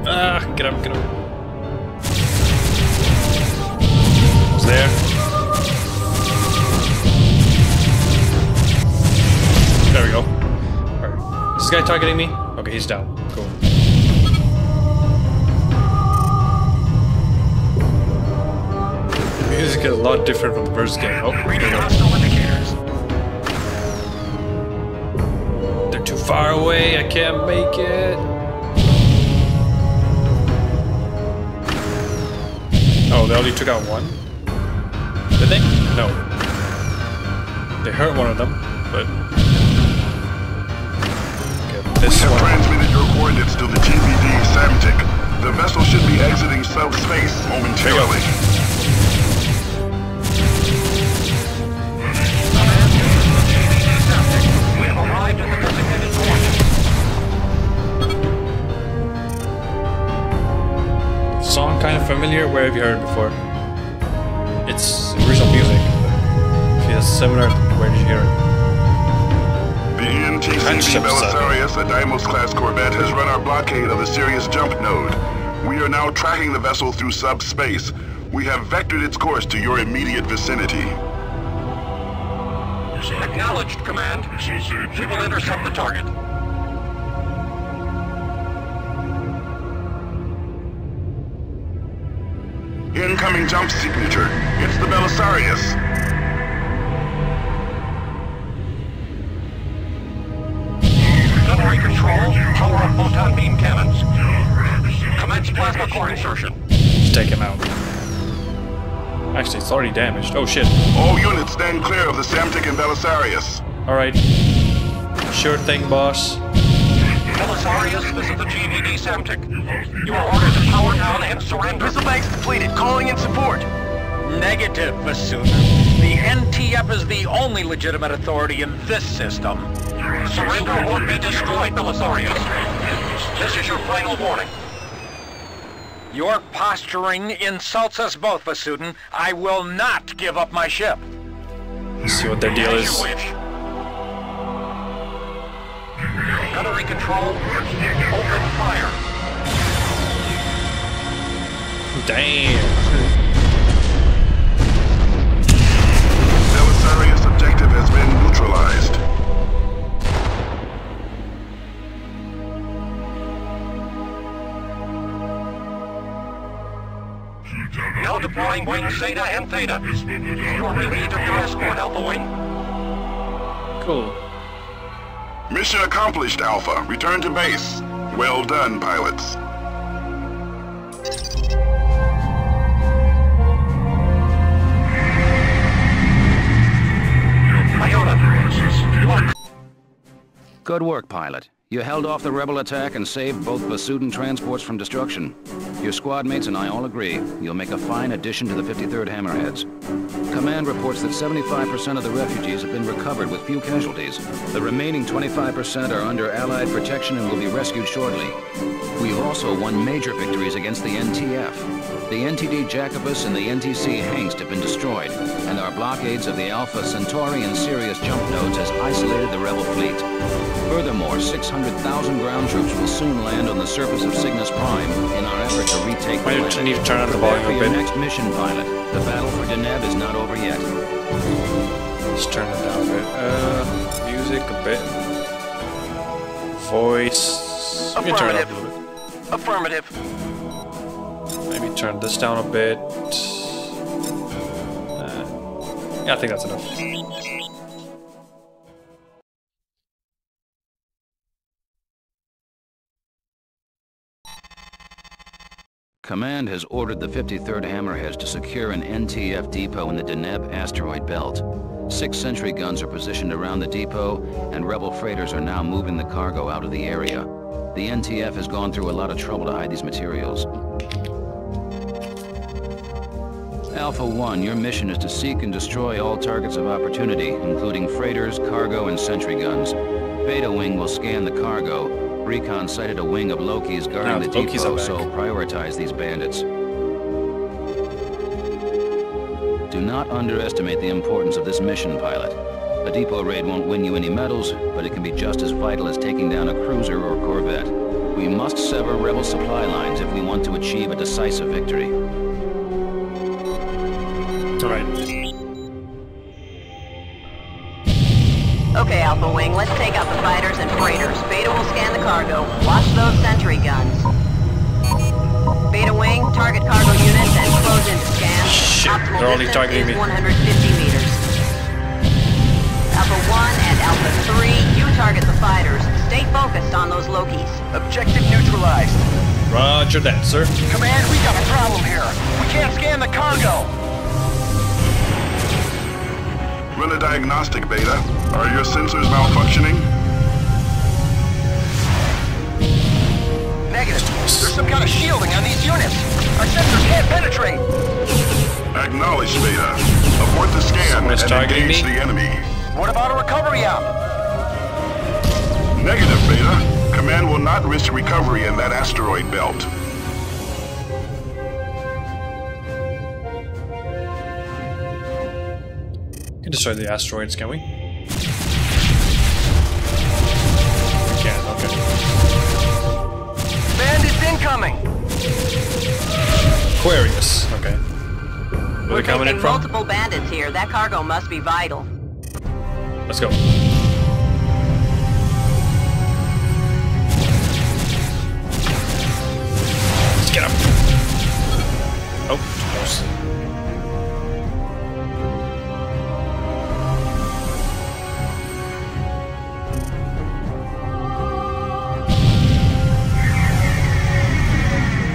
Ah, get up, get up. Almost there. There we go. Alright. Is this guy targeting me? Okay, he's down. Cool. The music is a lot different from the first game. Oh, here we go. They're too far away. I can't make it. Oh, they only took out one? Did they? No. They hurt one of them, but... We have transmitted your coordinates to the GPD Samtic. The vessel should be exiting subspace momentarily. We have arrived at the designated coordinates. Song kind of familiar. Where have you heard it before? It's original music. If it's similar, where did you hear it? The NTCB Belisarius, a Deimos-class corvette, has run our blockade of the Sirius jump node. We are now tracking the vessel through subspace. We have vectored its course to your immediate vicinity. Acknowledged, Command. We will intercept the target. Incoming jump signature. It's the Belisarius. Gunnery control. Power up photon beam cannons. Commence plasma core insertion. Just take him out. Actually, it's already damaged. Oh shit. All units stand clear of the Samtic and Belisarius. Alright. Sure thing, boss. Belisarius, this is the GVD Samtic. You are ordered to power down and surrender. Missile banks depleted. Calling in support. Negative, Basuna. The NTF is the only legitimate authority in this system. Surrender or be destroyed, Belisarius. This is your final warning. Your posturing insults us both, Basudin. I will not give up my ship. Let's see what their deal As is. you wish. Gunnery control. Open fire. Damn. Belisarius objective has been neutralized. Now deploying wings Zeta and Theta. You are relieved of your escort, Alpha Wing. Cool. Mission accomplished, Alpha. Return to base. Well done, pilots. Iota, you are... Good work, pilot. You held off the rebel attack and saved both Basudin transports from destruction. Your squad mates and I all agree you'll make a fine addition to the 53rd Hammerheads. Command reports that 75% of the refugees have been recovered with few casualties. The remaining 25% are under Allied protection and will be rescued shortly. We've also won major victories against the NTF. The NTD Jacobus and the NTC Hengst have been destroyed, and our blockades of the Alpha Centauri and Sirius jump nodes has isolated the rebel fleet. Furthermore, 600,000 ground troops will soon land on the surface of Cygnus Prime in our effort to retake the planet. I need to turn on the Prepare volume for a your bit. next mission, pilot. The battle for Deneb is not over yet. Let's turn it down a bit. Music a bit. Voice. Let me turn it up a little bit. Affirmative. Maybe turn this down a bit. Yeah, I think that's enough. Command has ordered the 53rd Hammerheads to secure an NTF depot in the Deneb asteroid belt. 6 sentry guns are positioned around the depot, and rebel freighters are now moving the cargo out of the area. The NTF has gone through a lot of trouble to hide these materials. Alpha 1, your mission is to seek and destroy all targets of opportunity, including freighters, cargo, and sentry guns. Beta Wing will scan the cargo. Recon sighted a wing of Lokis guarding the depot, so prioritize these bandits. Do not underestimate the importance of this mission, pilot. A depot raid won't win you any medals, but it can be just as vital as taking down a cruiser or corvette. We must sever rebel supply lines if we want to achieve a decisive victory. Alright. Okay, Alpha Wing, let's take out the fighters and freighters. Beta will scan the cargo. Watch those sentry guns. Beta Wing, target cargo units and close into scan. Shit, Optimal they're only distance targeting is me. 150 meters. Alpha 1 and Alpha 3, you target the fighters. Stay focused on those Lokis. Objective neutralized. Roger that, sir. Command, we got a problem here. We can't scan the cargo. Run a diagnostic, Beta. Are your sensors malfunctioning? Negative. There's some kind of shielding on these units. Our sensors can't penetrate. Acknowledged, Beta. Abort the scan Someone's and targeting engage me? the enemy. What about a recovery op? Negative, Beta. Command will not risk recovery in that asteroid belt. We can destroy the asteroids, can we? We can, okay. Bandits incoming. Aquarius, okay. Where We're they coming in taking from? multiple bandits here. That cargo must be vital. Let's go. Let's get him. Oh, too close.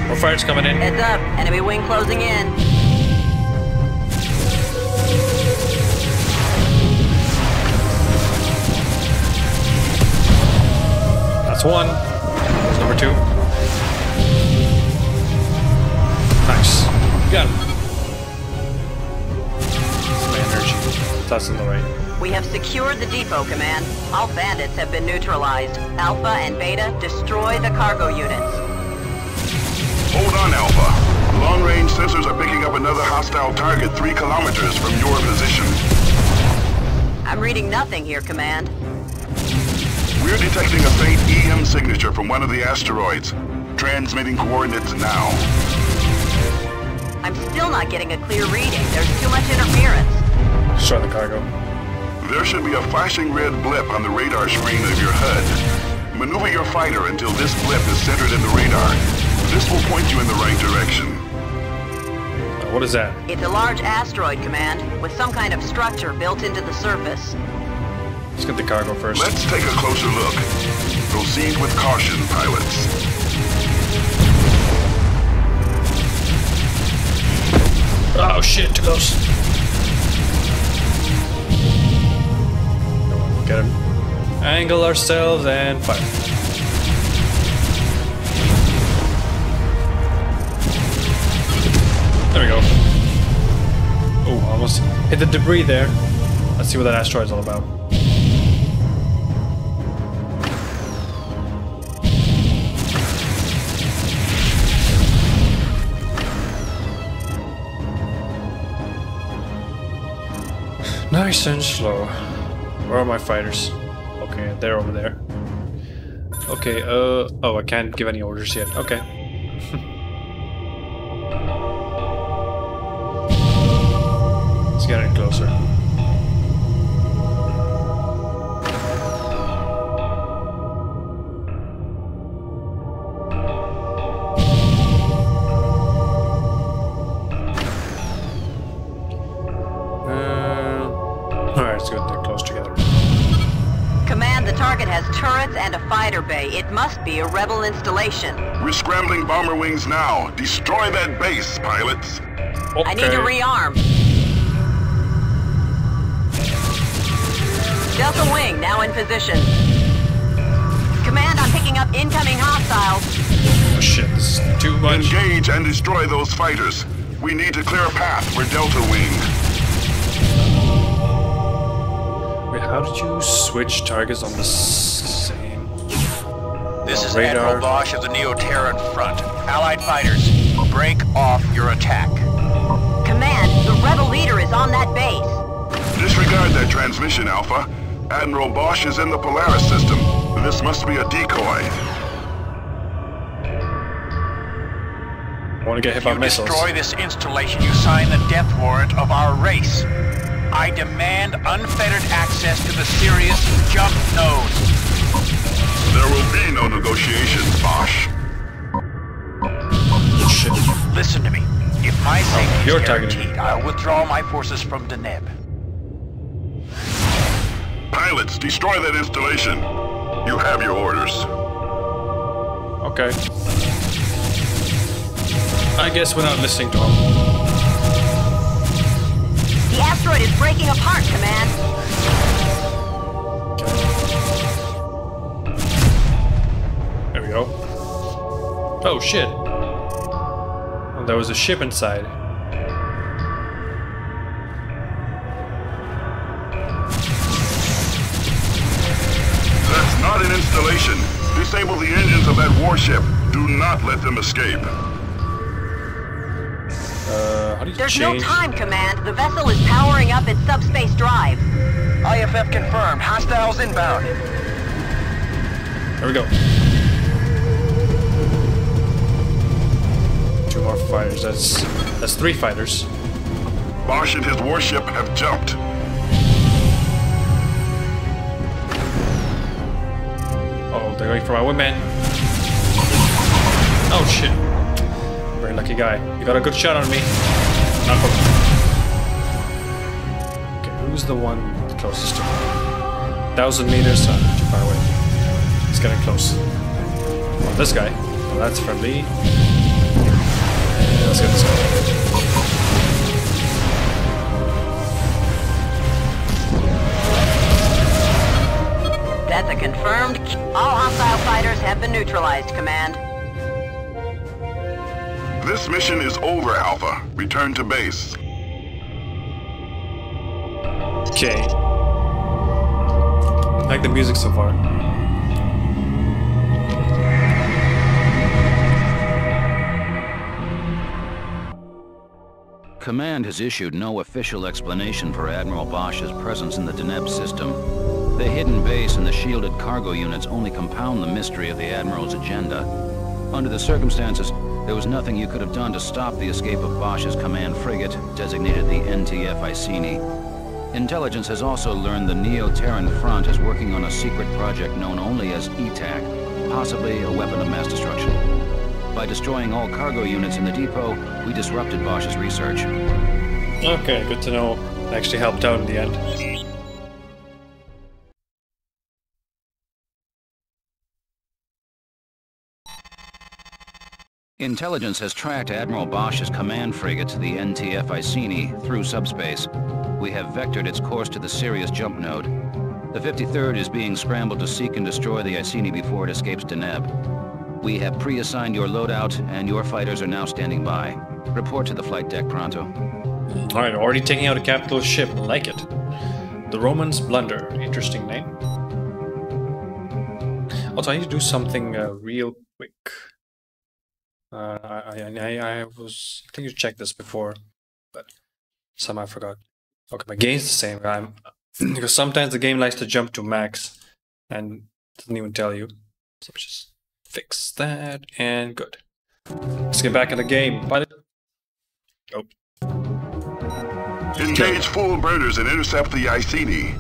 More fighters coming in. Heads up, enemy wing closing in. That's one. There's number 2. Nice. Got him. That's my energy. That's on the right. We have secured the depot, Command. All bandits have been neutralized. Alpha and Beta, destroy the cargo units. Hold on, Alpha. Long-range sensors are picking up another hostile target 3 kilometers from your position. I'm reading nothing here, Command. We're detecting a faint EM signature from one of the asteroids. Transmitting coordinates now. I'm still not getting a clear reading. There's too much interference. Destroy the cargo. There should be a flashing red blip on the radar screen of your HUD. Maneuver your fighter until this blip is centered in the radar. This will point you in the right direction. What is that? It's a large asteroid, Command, with some kind of structure built into the surface. Let's get the cargo first. Let's take a closer look. Proceed with caution, pilots. Oh shit, too close. Get him. Angle ourselves and fire. There we go. Oh, almost hit the debris there. Let's see what that asteroid's all about. Nice and slow. Where are my fighters? Okay, they're over there. Okay, oh, I can't give any orders yet. Okay. Let's get it closer. it's good. They're close together. Command, the target has turrets and a fighter bay. It must be a rebel installation. We're scrambling bomber wings now. Destroy that base, pilots. Okay. I need to rearm. Delta Wing now in position. Command, I'm picking up incoming hostiles. Oh shit, this is too much. Engage and destroy those fighters. We need to clear a path for Delta Wing. Wait, how did you switch targets on the same? This is radar. Admiral Bosch of the Neo-Terran front. Allied fighters, break off your attack. Command, the rebel leader is on that base. Disregard that transmission, Alpha. Admiral Bosch is in the Polaris system. This must be a decoy. I want to get hit by missiles. Destroy this installation, you sign the death warrant of our race. I demand unfettered access to the Sirius jump node. There will be no negotiations, Bosch. Shit. Listen to me. If my safety you're is targeting guaranteed, I'll withdraw my forces from Deneb. Pilots, destroy that installation. You have your orders. Okay. I guess we're not listening to him. The asteroid is breaking apart, Command. Okay. There we go. Oh shit. Oh, there was a ship inside. That's not an installation. Disable the engines of that warship. Do not let them escape. How do you There's change? no time, Command. The vessel is powering up its subspace drive. IFF confirmed. Hostiles inbound. There we go. 2 more fighters. That's 3 fighters. Bosch and his warship have jumped. Oh, they're going for my wingman. Oh shit. Very lucky guy. You got a good shot on me. Not for me. Okay, who's the one closest to me? 1,000 meters, too far away. He's getting close. Oh, this guy. Oh, that's friendly. Yeah, let's get this guy. That's a confirmed. All hostile fighters have been neutralized, Command. This mission is over, Alpha. Return to base. Okay. I like the music so far. Command has issued no official explanation for Admiral Bosch's presence in the Deneb system. The hidden base and the shielded cargo units only compound the mystery of the Admiral's agenda. Under the circumstances, there was nothing you could have done to stop the escape of Bosch's command frigate, designated the NTF Iceni. Intelligence has also learned the Neo-Terran front is working on a secret project known only as ETAC, possibly a weapon of mass destruction. By destroying all cargo units in the depot, we disrupted Bosch's research. Okay, good to know. Actually helped out in the end. Intelligence has tracked Admiral Bosch's command frigate, the NTF Iceni, through subspace. We have vectored its course to the Sirius jump node. The 53rd is being scrambled to seek and destroy the Iceni before it escapes Deneb. We have pre-assigned your loadout, and your fighters are now standing by. Report to the flight deck pronto. Alright, already taking out a capital ship. Like it. The Romans Blunder. Interesting name. Also, I need to do something real quick. I think you checked this before, but somehow I forgot. Okay, my game's the same. Because sometimes the game likes to jump to max and doesn't even tell you. So just fix that and good. Let's get back in the game. Pilot. Oh. Engage full burners and intercept the Iceni.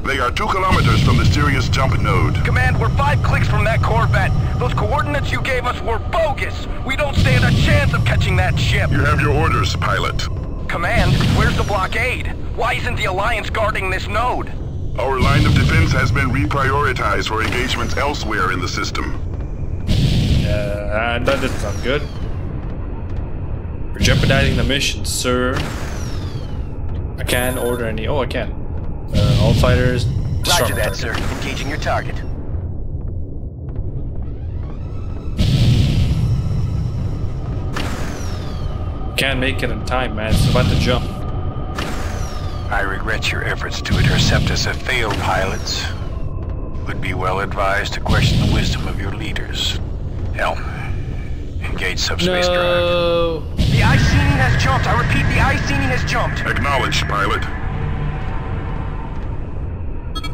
They are 2 kilometers from the Sirius jump node. Command, we're 5 clicks from that Corvette. Those coordinates you gave us were bogus. We don't stand a chance of catching that ship. You have your orders, pilot. Command, where's the blockade? Why isn't the Alliance guarding this node? Our line of defense has been reprioritized for engagements elsewhere in the system. That doesn't sound good. We're jeopardizing the mission, sir. I can't order any. Oh, I can. All fighters. Roger that, sir. Engaging your target. Can't make it in time, man. It's about to jump. I regret your efforts to intercept us have failed, pilots. Would be well advised to question the wisdom of your leaders. Helm, engage subspace drive. The Iceni has jumped. I repeat, the Iceni has jumped. Acknowledged, pilot.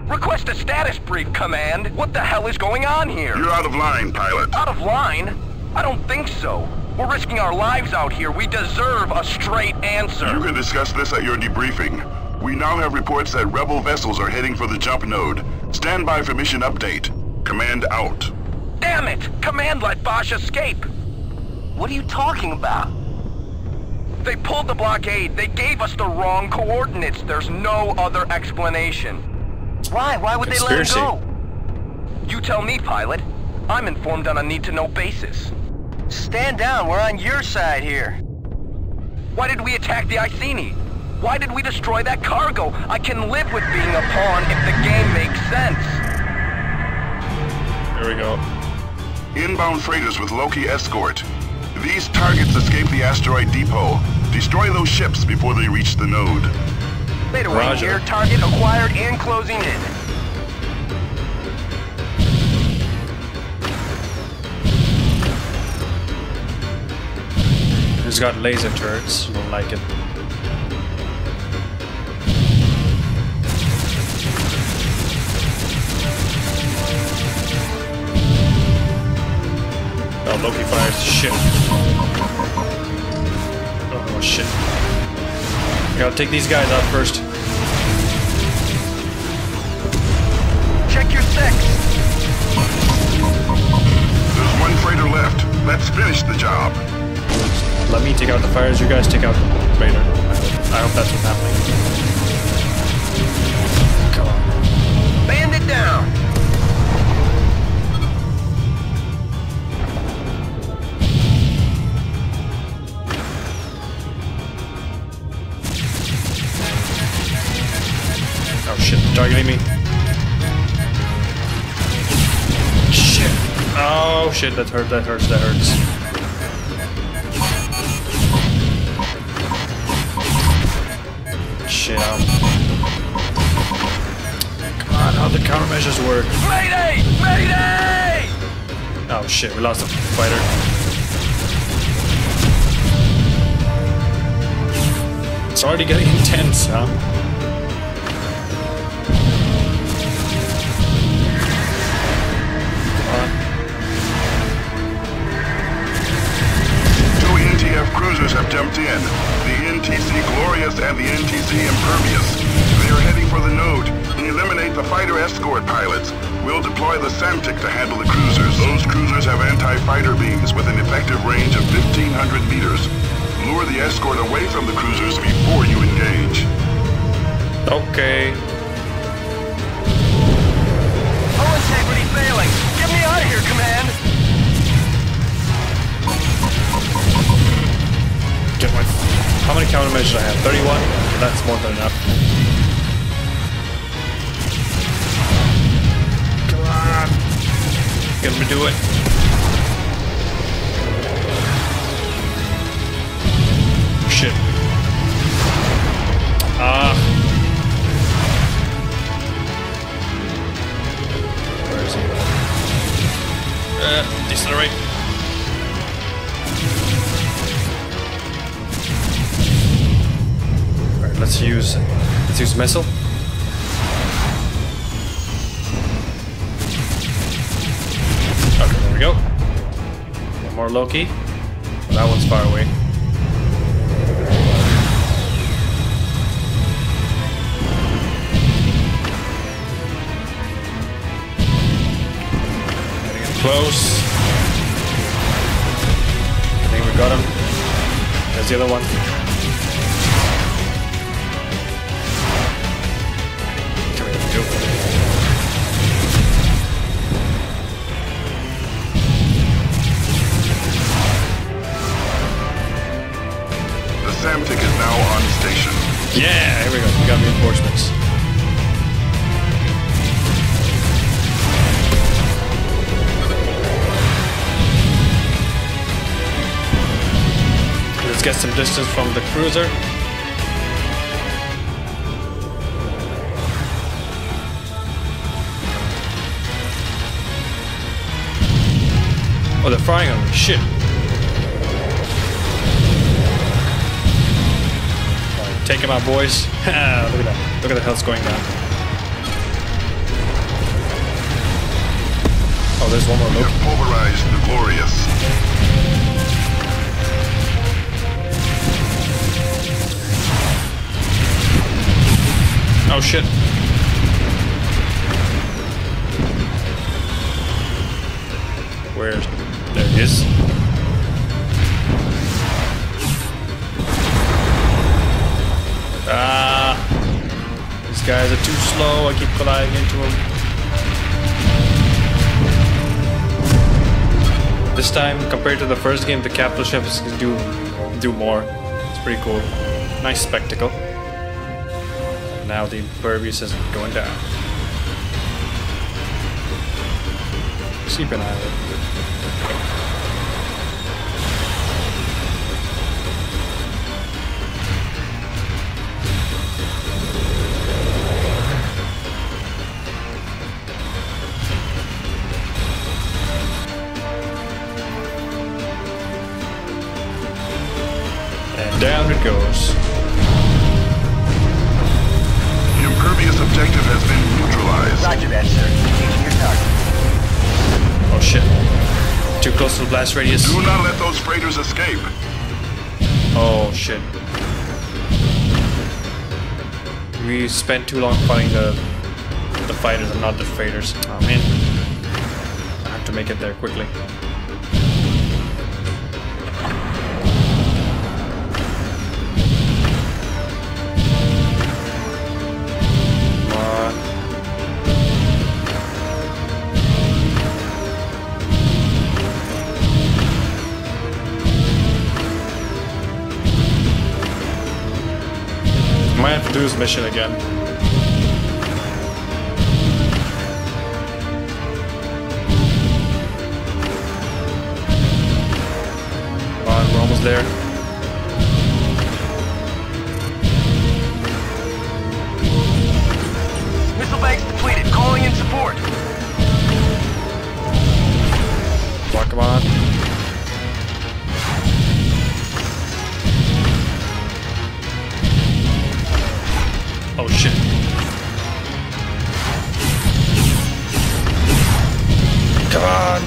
Request a status brief, Command. What the hell is going on here? You're out of line, pilot. Out of line? I don't think so. We're risking our lives out here. We deserve a straight answer. You can discuss this at your debriefing. We now have reports that rebel vessels are heading for the jump node. Stand by for mission update. Command out. Damn it! Command let Bosch escape. What are you talking about? They pulled the blockade. They gave us the wrong coordinates. There's no other explanation. Why? Why would they let him go? You tell me, pilot. I'm informed on a need-to-know basis. Stand down. We're on your side here. Why did we attack the Iceni? Why did we destroy that cargo? I can live with being a pawn if the game makes sense. There we go. Inbound freighters with Loki escort. These targets escape the asteroid depot. Destroy those ships before they reach the node. Beta wing here. Target acquired and closing in. He's got laser turrets. Don't like it. Oh, Loki fires shit. Oh shit. I gotta take these guys out first. Check your six. There's one freighter left. Let's finish the job. Let me take out the fires, you guys take out the freighter. I hope that's what's happening. Come on. Band it down. Oh shit, targeting me. Shit. Oh shit, that hurts, that hurts, that hurts. Shit, come on, how the countermeasures work? Mayday! Mayday! Oh shit, we lost a fighter. It's already getting intense, huh? Cruisers have jumped in. The NTC Glorious and the NTC Impervious. They are heading for the node. Eliminate the fighter escort pilots. We'll deploy the Samtic to handle the cruisers. Those cruisers have anti-fighter beams with an effective range of 1,500 meters. Lure the escort away from the cruisers before you engage. Okay. Hull integrity failing. Get me out of here, Command. Get my... How many countermeasures do I have? 31? That's more than enough. Come on! Get him to do it. Shit. Where is he? Decelerate. Let's use missile. Okay, there we go. One more Loki. Well, that one's far away. Getting in close. I think we got him. There's the other one. now on station. Yeah, here we go. We got reinforcements. Let's get some distance from the cruiser. Oh, they're firing on me. Shit. Alright, take him out, boys. Look at that. Look at the hell's going down. Oh, there's one more look. We have pulverized the Glorious. Oh shit. Where? There it is. Ah! These guys are too slow. I keep colliding into them. This time, compared to the first game, the capital ships can do more. It's pretty cool. Nice spectacle. Now the impervious is going down. Keep an eye on it. And down it goes. The impervious objective has been neutralized. Roger that, sir. Engaging your target. Oh shit. Too close to the blast radius. Do not let those freighters escape. Oh shit. We spent too long fighting the fighters and not the freighters. Oh man. I have to make it there quickly. Might have to do this mission again. Come on, we're almost there. Missile banks depleted. Calling in support. Come on. Oh shit. Come on.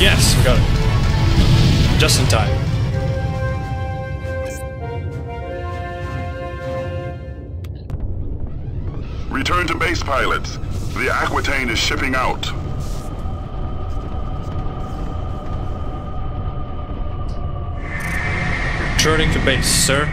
Yes, we got it. Just in time. Return to base, pilots. The Aquitaine is shipping out. Returning to base, sir.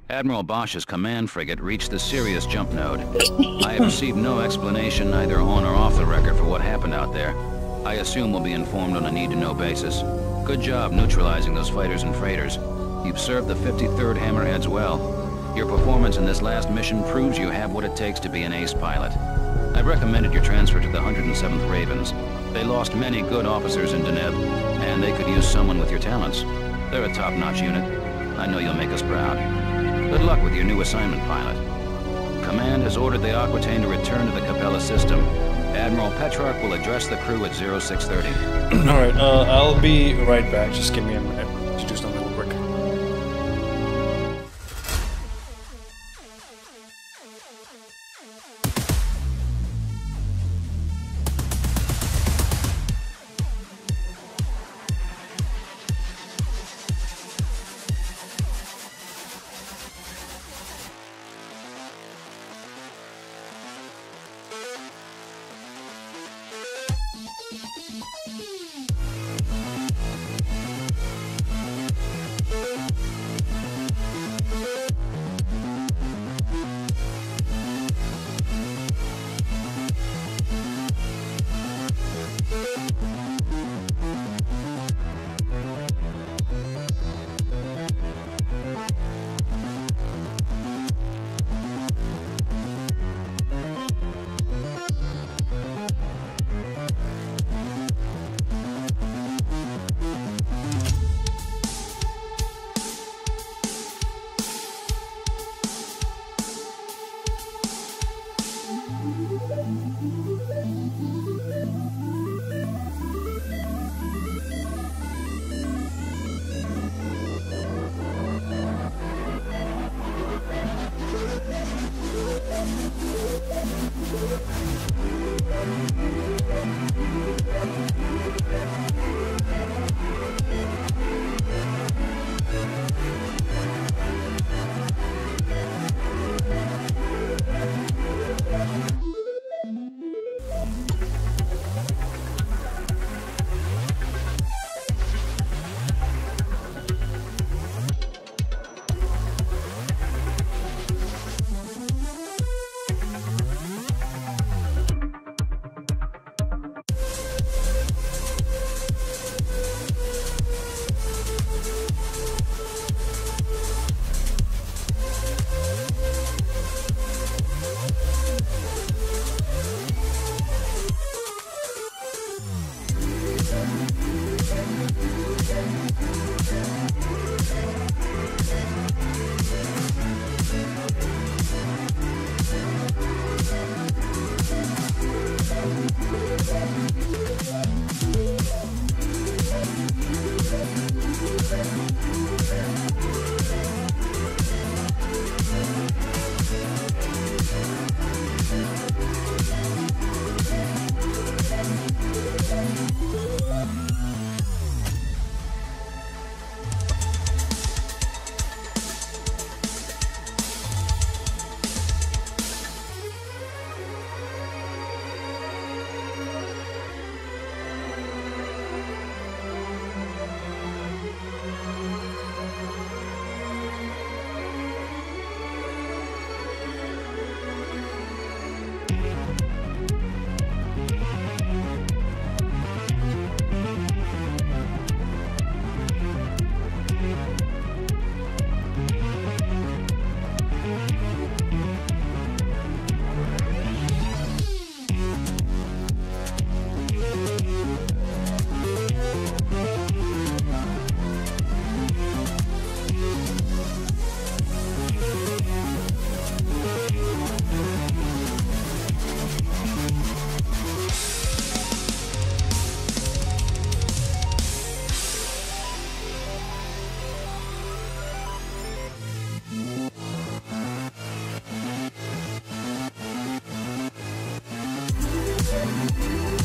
Admiral Bosch's command frigate reached the Sirius jump node. I have received no explanation either on or off the record for what happened out there. I assume we'll be informed on a need-to-know basis. Good job neutralizing those fighters and freighters. You've served the 53rd Hammerheads well. Your performance in this last mission proves you have what it takes to be an ace pilot. I've recommended your transfer to the 107th Ravens. They lost many good officers in Deneb, and they could use someone with your talents. They're a top-notch unit. I know you'll make us proud. Good luck with your new assignment, pilot. Command has ordered the Aquitaine to return to the Capella system. Admiral Petrarch will address the crew at 0630. Alright, I'll be right back. Just give me a minute to do something real quick.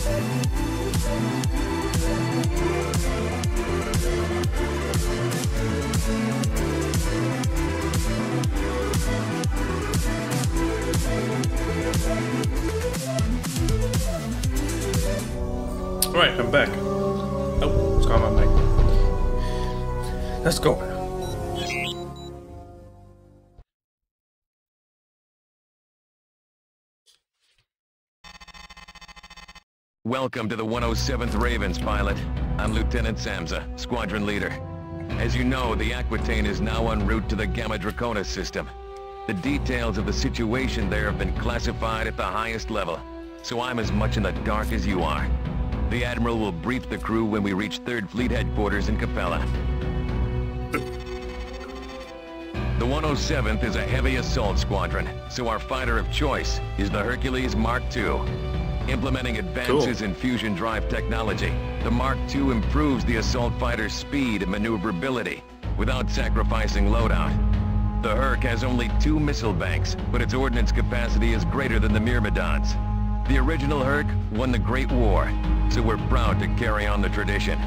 Alright, I'm back. Oh, what's going on, Mike? Let's go. Welcome to the 107th Ravens, pilot. I'm Lieutenant Samza, squadron leader. As you know, the Aquitaine is now en route to the Gamma Draconis system. The details of the situation there have been classified at the highest level, so I'm as much in the dark as you are. The Admiral will brief the crew when we reach 3rd Fleet Headquarters in Capella. The 107th is a heavy assault squadron, so our fighter of choice is the Hercules Mark II. Implementing advances in fusion drive technology, the Mark II improves the assault fighter's speed and maneuverability without sacrificing loadout. The Herc has only 2 missile banks, but its ordnance capacity is greater than the Myrmidons. The original Herc won the Great War, so we're proud to carry on the tradition.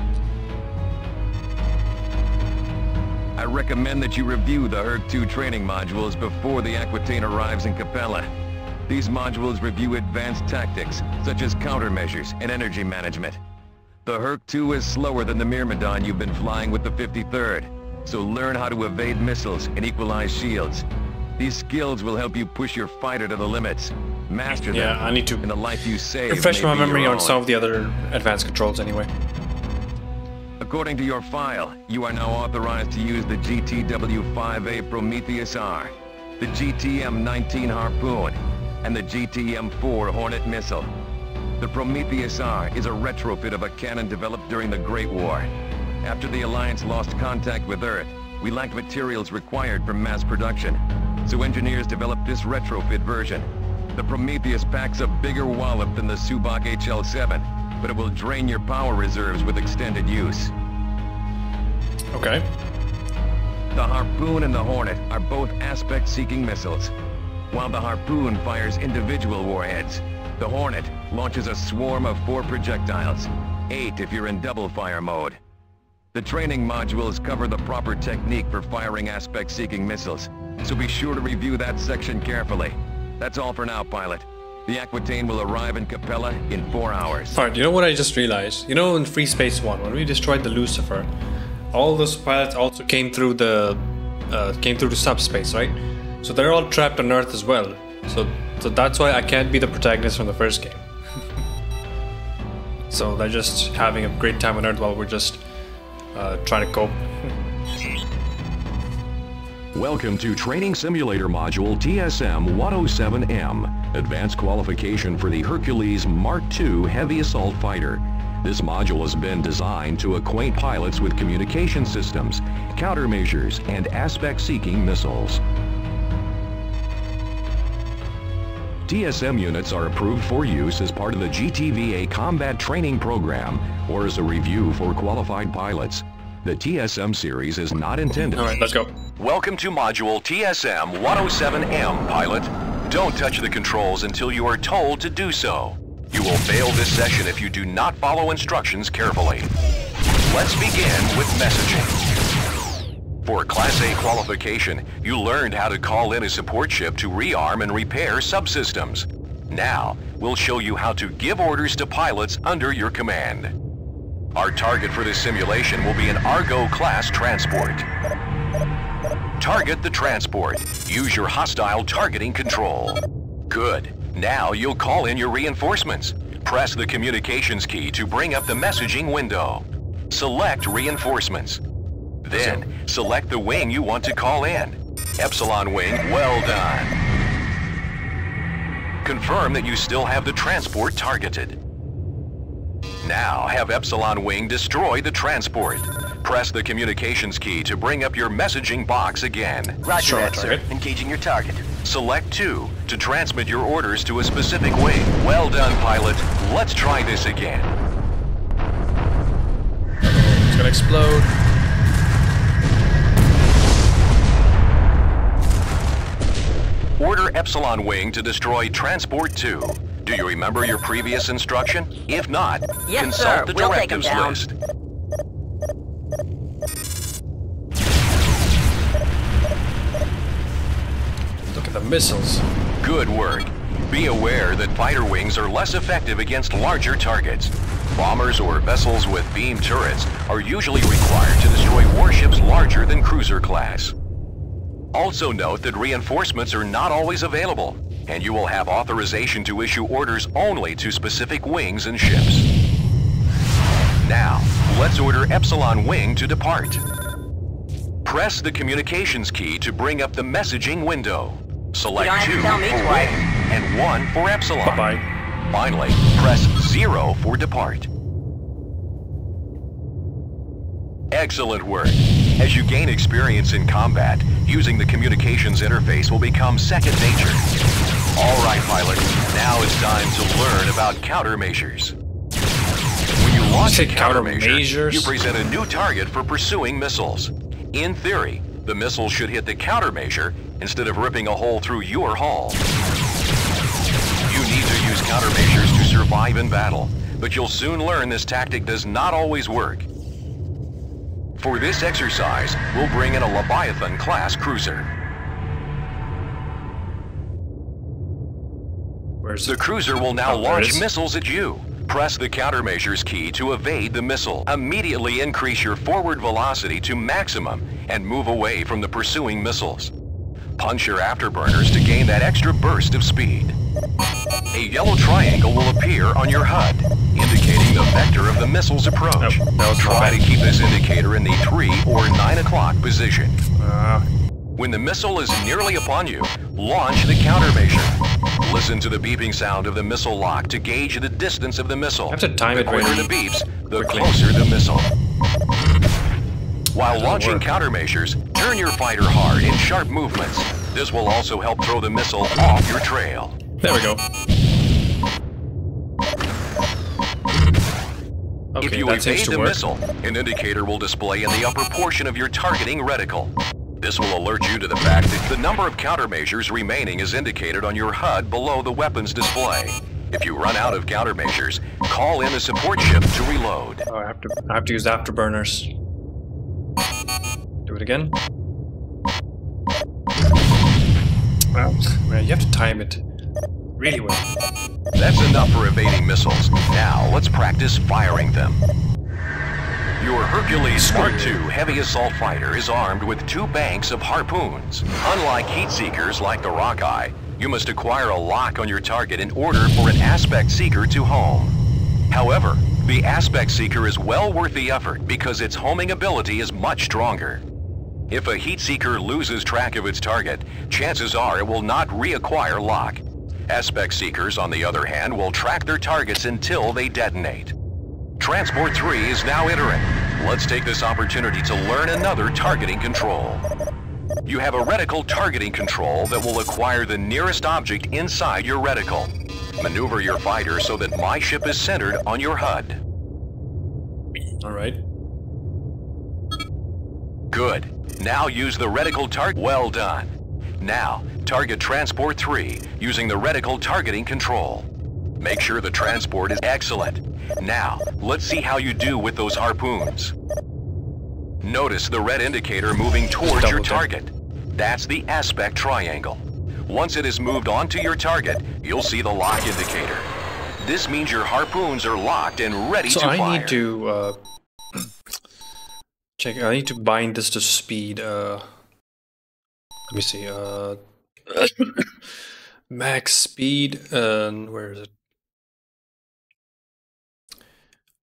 I recommend that you review the Herc 2 training modules before the Aquitaine arrives in Capella. These modules review advanced tactics, such as countermeasures and energy management. The Herc 2 is slower than the Myrmidon you've been flying with the 53rd, so learn how to evade missiles and equalize shields. These skills will help you push your fighter to the limits. Master them, I need to and the life you save refresh my memory on some own. of the other advanced controls anyway. According to your file, you are now authorized to use the GTW-5A Prometheus R, the GTM-19 Harpoon, and the GTM-4 Hornet missile. The Prometheus R is a retrofit of a cannon developed during the Great War. After the Alliance lost contact with Earth, we lacked materials required for mass production, so engineers developed this retrofit version. The Prometheus packs a bigger wallop than the Subak HL-7, but it will drain your power reserves with extended use. Okay. The Harpoon and the Hornet are both aspect-seeking missiles. While the Harpoon fires individual warheads, the Hornet launches a swarm of 4 projectiles, 8 if you're in double-fire mode. The training modules cover the proper technique for firing aspect-seeking missiles, so be sure to review that section carefully. That's all for now, pilot. The Aquitaine will arrive in Capella in 4 hours. Alright, you know what I just realized? You know in FreeSpace 1, when we destroyed the Lucifer, all those pilots also came through the subspace, right? So they're all trapped on Earth as well. So that's why I can't be the protagonist from the first game. So they're just having a great time on Earth while we're just trying to cope. Welcome to Training Simulator Module TSM-107M, Advanced Qualification for the Hercules Mark II Heavy Assault Fighter. This module has been designed to acquaint pilots with communication systems, countermeasures, and aspect-seeking missiles. TSM units are approved for use as part of the GTVA Combat Training Program or as a review for qualified pilots. The TSM series is not intended. Alright, let's go. Welcome to Module TSM-107M, pilot. Don't touch the controls until you are told to do so. You will fail this session if you do not follow instructions carefully. Let's begin with messaging. For Class A qualification, you learned how to call in a support ship to rearm and repair subsystems. Now, we'll show you how to give orders to pilots under your command. Our target for this simulation will be an Argo-class transport. Target the transport. Use your hostile targeting control. Good. Now you'll call in your reinforcements. Press the communications key to bring up the messaging window. Select reinforcements. Then, select the wing you want to call in. Epsilon Wing, well done. Confirm that you still have the transport targeted. Now, have Epsilon Wing destroy the transport. Press the communications key to bring up your messaging box again. Roger that, sir. Engaging your target. Select 2 to transmit your orders to a specific wing. Well done, pilot. Let's try this again. It's gonna explode. Order Epsilon Wing to destroy Transport 2. Do you remember your previous instruction? If not, Yes, consult sir. the We'll take 'em directives down. list. Look at the missiles. Good work. Be aware that fighter wings are less effective against larger targets. Bombers or vessels with beam turrets are usually required to destroy warships larger than cruiser class. Also note that reinforcements are not always available, and you will have authorization to issue orders only to specific wings and ships. Now, let's order Epsilon Wing to depart. Press the communications key to bring up the messaging window. Select You don't have to 2 tell me for twice. Wing and 1 for Epsilon. Bye-bye. Finally, press 0 for depart. Excellent work. As you gain experience in combat, using the communications interface will become second nature. All right, pilot. Now it's time to learn about countermeasures. When you launch a countermeasure, you present a new target for pursuing missiles. In theory, the missile should hit the countermeasure instead of ripping a hole through your hull. You need to use countermeasures to survive in battle, but you'll soon learn this tactic does not always work. For this exercise, we'll bring in a Leviathan-class cruiser. The cruiser will now launch missiles at you. Press the countermeasures key to evade the missile. Immediately increase your forward velocity to maximum and move away from the pursuing missiles. Punch your afterburners to gain that extra burst of speed. A yellow triangle will appear on your HUD, indicating the vector of the missile's approach. Try to keep this indicator in the 3 or 9 o'clock position. When the missile is nearly upon you, launch the countermeasure. Listen to the beeping sound of the missile lock to gauge the distance of the missile. I have to time it The quicker really the beeps, the quickly. closer the missile. While launching countermeasures, turn your fighter hard in sharp movements. This will also help throw the missile off your trail. There we go. If Okay, you that seems evade to the work. missile, an indicator will display in the upper portion of your targeting reticle. This will alert you to the fact that the number of countermeasures remaining is indicated on your HUD below the weapon's display. If you run out of countermeasures, call in a support ship to reload. Oh, I have to use afterburners. Do it again. Wow, man, you have to time it really well. That's enough for evading missiles. Now, let's practice firing them. Your Hercules Mark II heavy assault fighter is armed with 2 banks of harpoons. Unlike heat seekers like the Rockeye, you must acquire a lock on your target in order for an aspect seeker to home. However, the aspect seeker is well worth the effort because its homing ability is much stronger. If a heat seeker loses track of its target, chances are it will not reacquire lock. Aspect seekers, on the other hand, will track their targets until they detonate. Transport 3 is now entering. Let's take this opportunity to learn another targeting control. You have a reticle targeting control that will acquire the nearest object inside your reticle. Maneuver your fighter so that my ship is centered on your HUD. Alright. Good. Now use the reticle target. Well done. Now, target Transport 3 using the reticle targeting control. Make sure the transport is excellent. Now, let's see how you do with those harpoons. Notice the red indicator moving towards your target. That's the aspect triangle. Once it is moved onto your target, you'll see the lock indicator. This means your harpoons are locked and ready to fire. So I need to check. I need to bind this to speed. Let me see. Max speed. Where is it?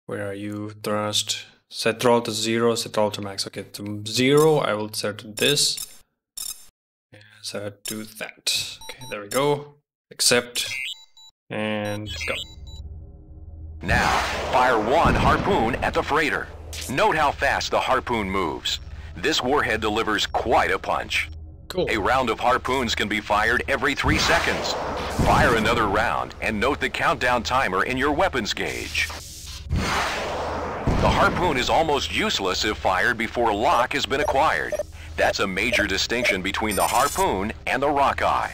Where are you? Thrust. Set throttle to 0. Set throttle to max. Okay, to 0. I will set to this. And set to that. Okay, there we go. Accept. And go. Now, fire 1 harpoon at the freighter. Note how fast the harpoon moves. This warhead delivers quite a punch. Cool. A round of harpoons can be fired every 3 seconds. Fire another round and note the countdown timer in your weapons gauge. The harpoon is almost useless if fired before lock has been acquired. That's a major distinction between the harpoon and the Rockeye.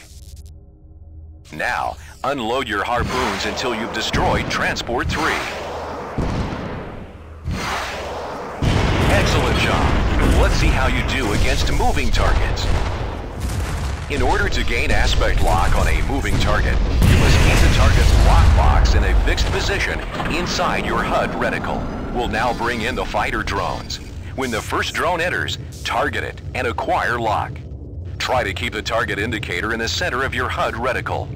Now, unload your harpoons until you've destroyed Transport 3. Excellent job. Let's see how you do against moving targets. In order to gain aspect lock on a moving target, you must keep the target's lockbox in a fixed position inside your HUD reticle. We'll now bring in the fighter drones. When the first drone enters, target it and acquire lock. Try to keep the target indicator in the center of your HUD reticle.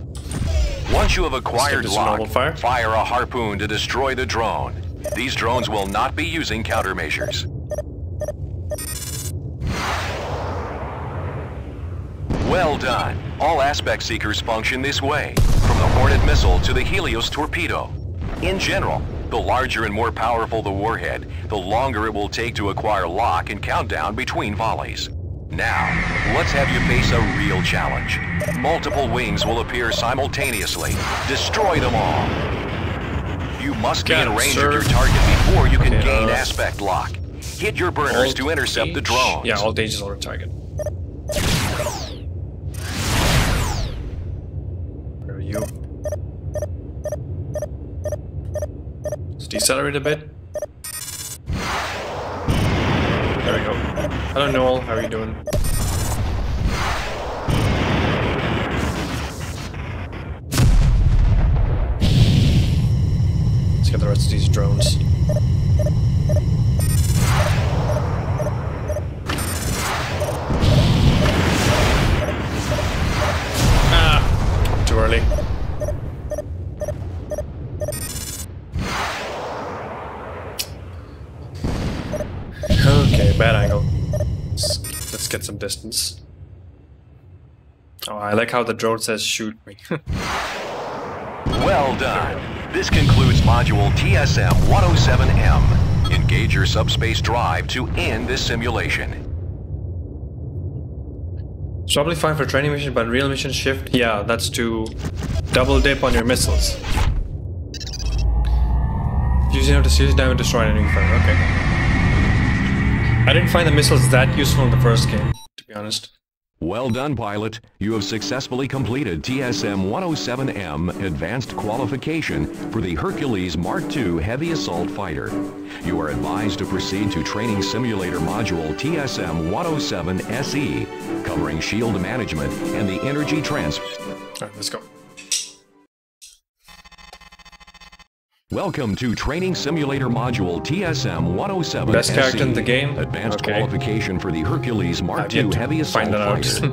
Once you have acquired lock, fire a harpoon to destroy the drone. These drones will not be using countermeasures. Well done. All aspect seekers function this way, from the Hornet missile to the Helios torpedo. In general, the larger and more powerful the warhead, the longer it will take to acquire lock and countdown between volleys. Now, let's have you face a real challenge. Multiple wings will appear simultaneously. Destroy them all. You must be in range of your target before you can gain aspect lock. Hit your burners to intercept the drones. Yeah, all danger is on the target. Where are you? Let's decelerate a bit. There we go. Hello Noel, how are you doing? Let's get the rest of these drones. Ah! Too early. Okay, bad angle. Let's get some distance. Oh, I like how the drone says shoot me. Well done. This concludes module TSM-107M. Engage your subspace drive to end this simulation. It's probably fine for training mission, but real mission shift, yeah, that's to double dip on your missiles. Using them to seriously damage and destroy an enemy fighter, okay. I didn't find the missiles that useful in the first game, to be honest. Well done, pilot. You have successfully completed TSM-107M Advanced Qualification for the Hercules Mark II Heavy Assault Fighter. You are advised to proceed to Training Simulator Module TSM-107SE, covering shield management and the energy transfer. Alright, let's go. Welcome to Training Simulator Module TSM-107SE. Best character in the game? Advanced Qualification for the Hercules Mark II Heavy Assault Fighter.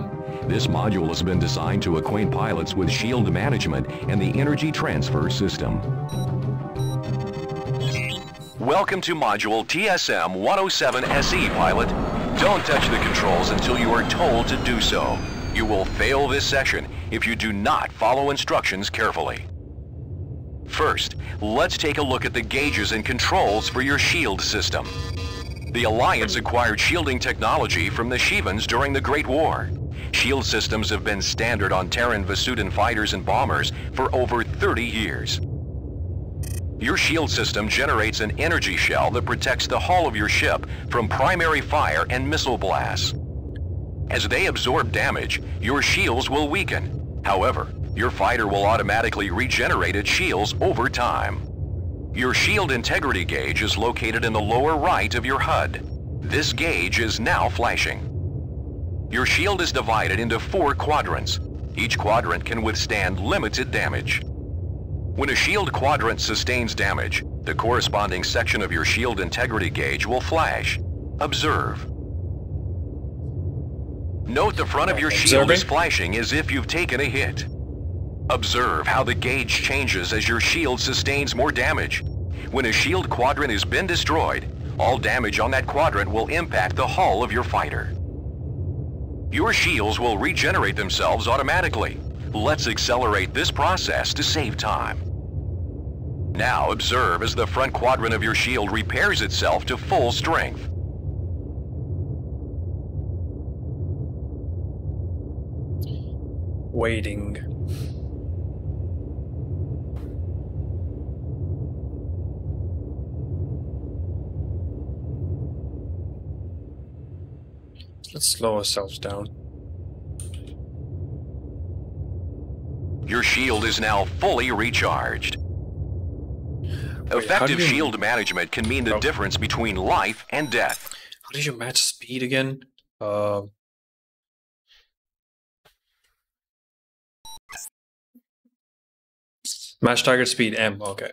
This module has been designed to acquaint pilots with shield management and the energy transfer system. Welcome to module TSM-107SE, pilot. Don't touch the controls until you are told to do so. You will fail this session if you do not follow instructions carefully. First, let's take a look at the gauges and controls for your shield system. The Alliance acquired shielding technology from the Shivans during the Great War. Shield systems have been standard on Terran Vasudan fighters and bombers for over 30 years. Your shield system generates an energy shell that protects the hull of your ship from primary fire and missile blasts. As they absorb damage, your shields will weaken. However, your fighter will automatically regenerate its shields over time. Your shield integrity gauge is located in the lower right of your HUD. This gauge is now flashing. Your shield is divided into 4 quadrants. Each quadrant can withstand limited damage. When a shield quadrant sustains damage, the corresponding section of your shield integrity gauge will flash. Observe. Note the front of your shield is flashing as if you've taken a hit. Observe how the gauge changes as your shield sustains more damage. When a shield quadrant has been destroyed, all damage on that quadrant will impact the hull of your fighter. Your shields will regenerate themselves automatically. Let's accelerate this process to save time. Now observe as the front quadrant of your shield repairs itself to full strength. Waiting. Let's slow ourselves down. Your shield is now fully recharged. Effective shield management can mean the difference between life and death. How did you match speed again? Match target speed M, okay.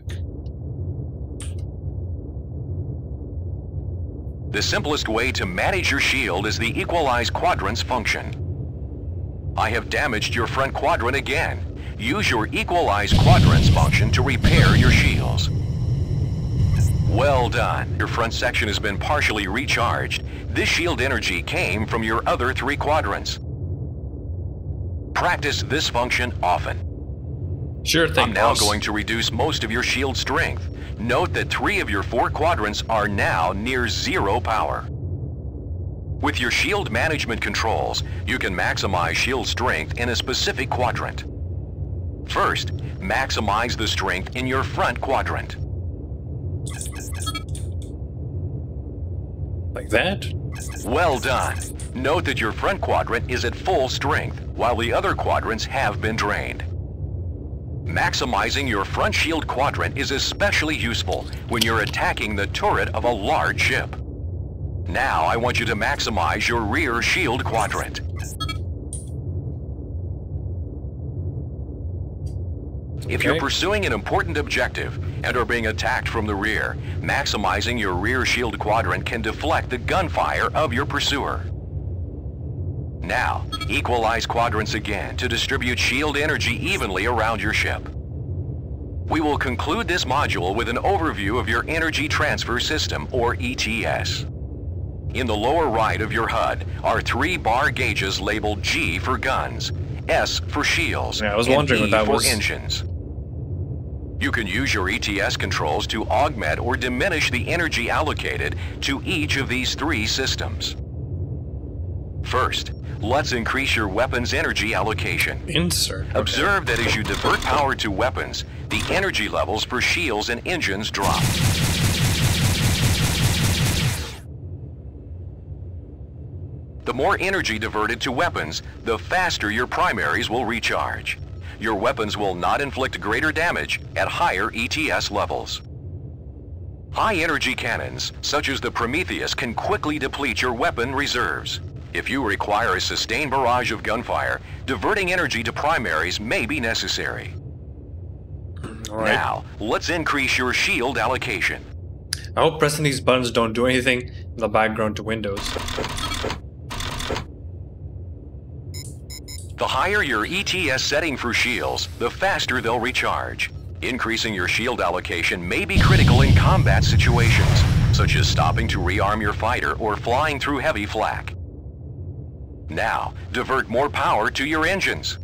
The simplest way to manage your shield is the Equalize Quadrants function. I have damaged your front quadrant again. Use your Equalize Quadrants function to repair your shields. Well done. Your front section has been partially recharged. This shield energy came from your other 3 quadrants. Practice this function often. Sure thing, I'm now boss. going to reduce most of your shield strength. Note that 3 of your 4 quadrants are now near 0 power. With your shield management controls, you can maximize shield strength in a specific quadrant. First, maximize the strength in your front quadrant. Like that? Well done. Note that your front quadrant is at full strength, while the other quadrants have been drained. Maximizing your front shield quadrant is especially useful when you're attacking the turret of a large ship. Now I want you to maximize your rear shield quadrant. If you're pursuing an important objective and are being attacked from the rear, maximizing your rear shield quadrant can deflect the gunfire of your pursuer. Now, equalize quadrants again to distribute shield energy evenly around your ship. We will conclude this module with an overview of your Energy Transfer System, or ETS. In the lower right of your HUD are 3 bar gauges labeled G for guns, S for shields, I was wondering and E what that for was. engines. You can use your ETS controls to augment or diminish the energy allocated to each of these 3 systems. First, let's increase your weapon's energy allocation. Insert. Okay. Observe that as you divert power to weapons, the energy levels for shields and engines drop. The more energy diverted to weapons, the faster your primaries will recharge. Your weapons will not inflict greater damage at higher ETS levels. High-energy cannons, such as the Prometheus, can quickly deplete your weapon reserves. If you require a sustained barrage of gunfire, diverting energy to primaries may be necessary. Now, let's increase your shield allocation. I hope pressing these buttons don't do anything in the background to Windows. The higher your ETS setting for shields, the faster they'll recharge. Increasing your shield allocation may be critical in combat situations, such as stopping to rearm your fighter or flying through heavy flak. Now, divert more power to your engines.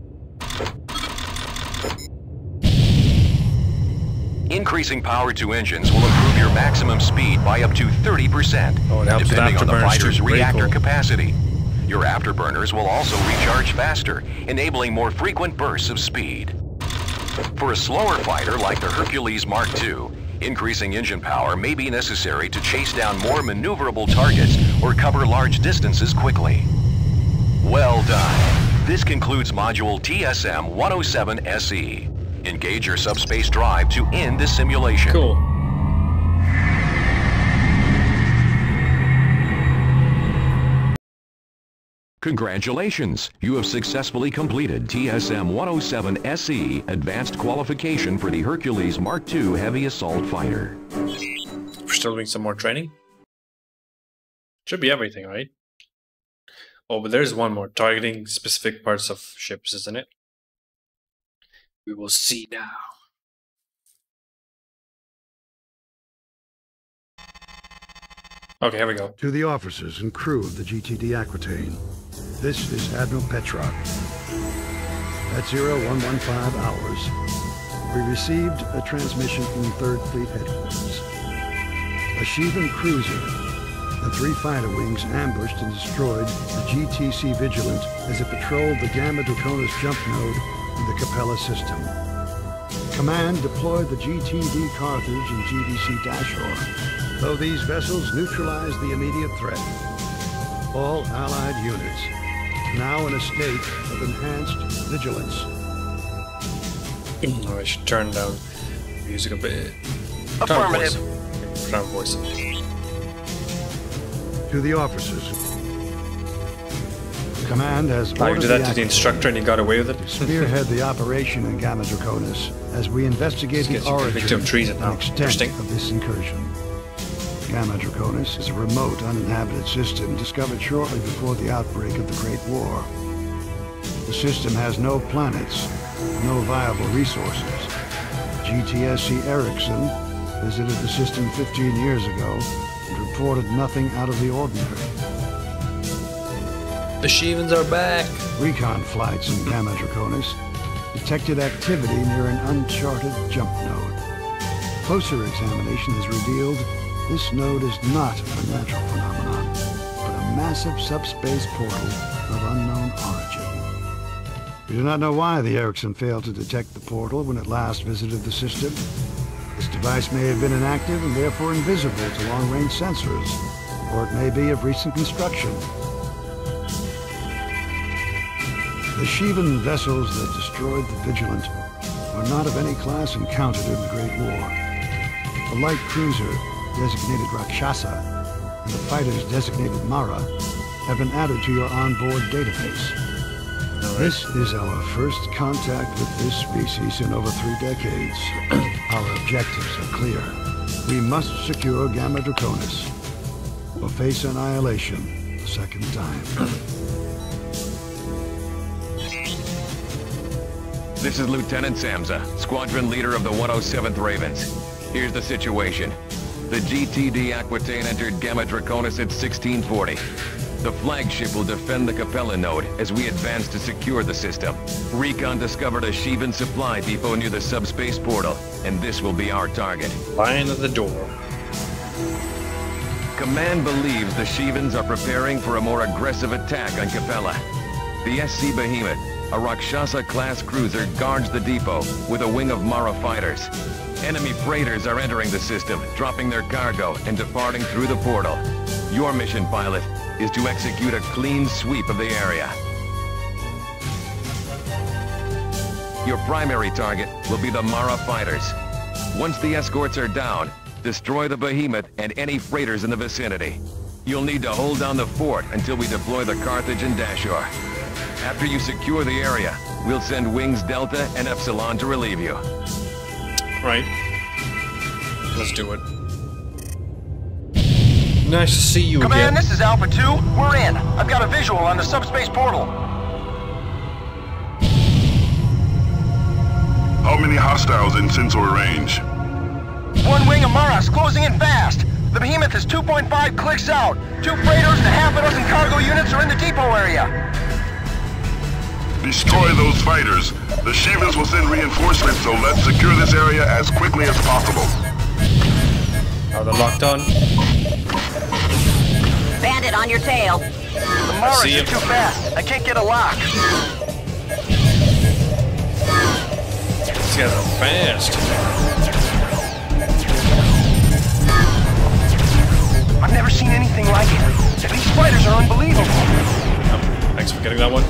Increasing power to engines will improve your maximum speed by up to 30%, depending on the fighter's reactor capacity. Your afterburners will also recharge faster, enabling more frequent bursts of speed. For a slower fighter like the Hercules Mark II, increasing engine power may be necessary to chase down more maneuverable targets or cover large distances quickly. Well done. This concludes Module TSM-107-SE. Engage your subspace drive to end this simulation. Cool. Congratulations! You have successfully completed TSM-107-SE Advanced Qualification for the Hercules Mark II Heavy Assault Fighter. We're still doing some more training? Should be everything, right? Oh, but there's one more. Targeting specific parts of ships, isn't it? We will see now. Okay, here we go. To the officers and crew of the GTD Aquitaine, this is Admiral Petrarch. At 0115 hours, we received a transmission from 3rd Fleet Headquarters. A Shivan cruiser and 3 fighter wings ambushed and destroyed the GTC Vigilant as it patrolled the Gamma Draconis jump node in the Capella system. Command deployed the GTD Carthage and GDC Dashor, though these vessels neutralized the immediate threat. All Allied units now in a state of enhanced vigilance. Oh, I should turn down music a bit. Affirmative. Turn voice. To the officers. Command has I ordered did that to the instructor and he got away with it. spearhead the operation in Gamma Draconis as we investigate the origin and extent of this incursion. Gamma Draconis is a remote, uninhabited system discovered shortly before the outbreak of the Great War. The system has no planets, no viable resources. GTSC Erickson visited the system 15 years ago and reported nothing out of the ordinary. The Shivans are back! Recon flights in Gamma Draconis detected activity near an uncharted jump node. Closer examination has revealed this node is not a natural phenomenon, but a massive subspace portal of unknown origin. We do not know why the Erickson failed to detect the portal when it last visited the system. This device may have been inactive and therefore invisible to long-range sensors, or it may be of recent construction. The Shivan vessels that destroyed the Vigilant were not of any class encountered in the Great War. The light cruiser, designated Rakshasa, and the fighters designated Mara have been added to your onboard database. This is our first contact with this species in over 3 decades. Our objectives are clear. We must secure Gamma Draconis or face annihilation a second time. This is Lieutenant Samza, squadron leader of the 107th Ravens. Here's the situation. The GTD Aquitaine entered Gamma Draconis at 1640. The flagship will defend the Capella node as we advance to secure the system. Recon discovered a Shivan supply depot near the subspace portal, and this will be our target. Line at the door. Command believes the Shivans are preparing for a more aggressive attack on Capella. The SC Behemoth, a Rakshasa-class cruiser, guards the depot with a wing of Mara fighters. Enemy freighters are entering the system, dropping their cargo and departing through the portal. Your mission, pilot, is to execute a clean sweep of the area. Your primary target will be the Mara fighters. Once the escorts are down, destroy the Behemoth and any freighters in the vicinity. You'll need to hold down the fort until we deploy the Carthage and Dashor. After you secure the area, we'll send Wings Delta and Epsilon to relieve you. Right. Let's do it. Nice to see you again. Command, this is Alpha 2. We're in. I've got a visual on the subspace portal. How many hostiles in sensor range? One wing of Mara's closing in fast. The Behemoth is 2.5 clicks out. 2 freighters and a half a dozen cargo units are in the depot area. Destroy those fighters. The Shivans will send reinforcements, so let's secure this area as quickly as possible. Are they locked on? Bandit on your tail. The Mara's are too fast. I can't get a lock. These guys are fast. I've never seen anything like it. These fighters are unbelievable. Oh, thanks for getting that one.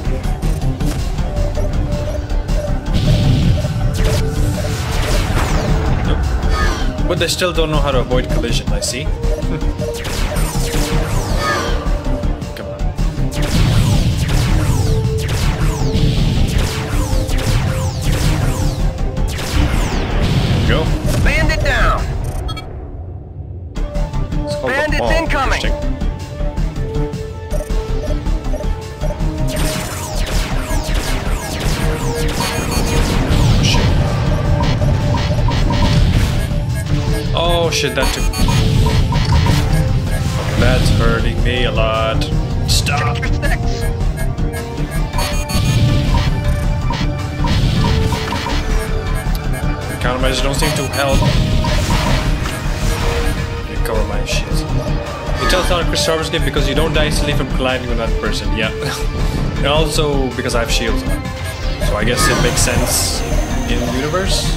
Nope. But they still don't know how to avoid collision, I see. Come on. Go. Bandit down. Bandits incoming. Oh shit, that took... That's hurting me a lot. Stop! Countermeasures don't seem to help. Let me cover my shit. It tells not a Chris Sarver's game because you don't die instantly from colliding with another person, yeah. And also because I have shields on. So I guess it makes sense in the universe.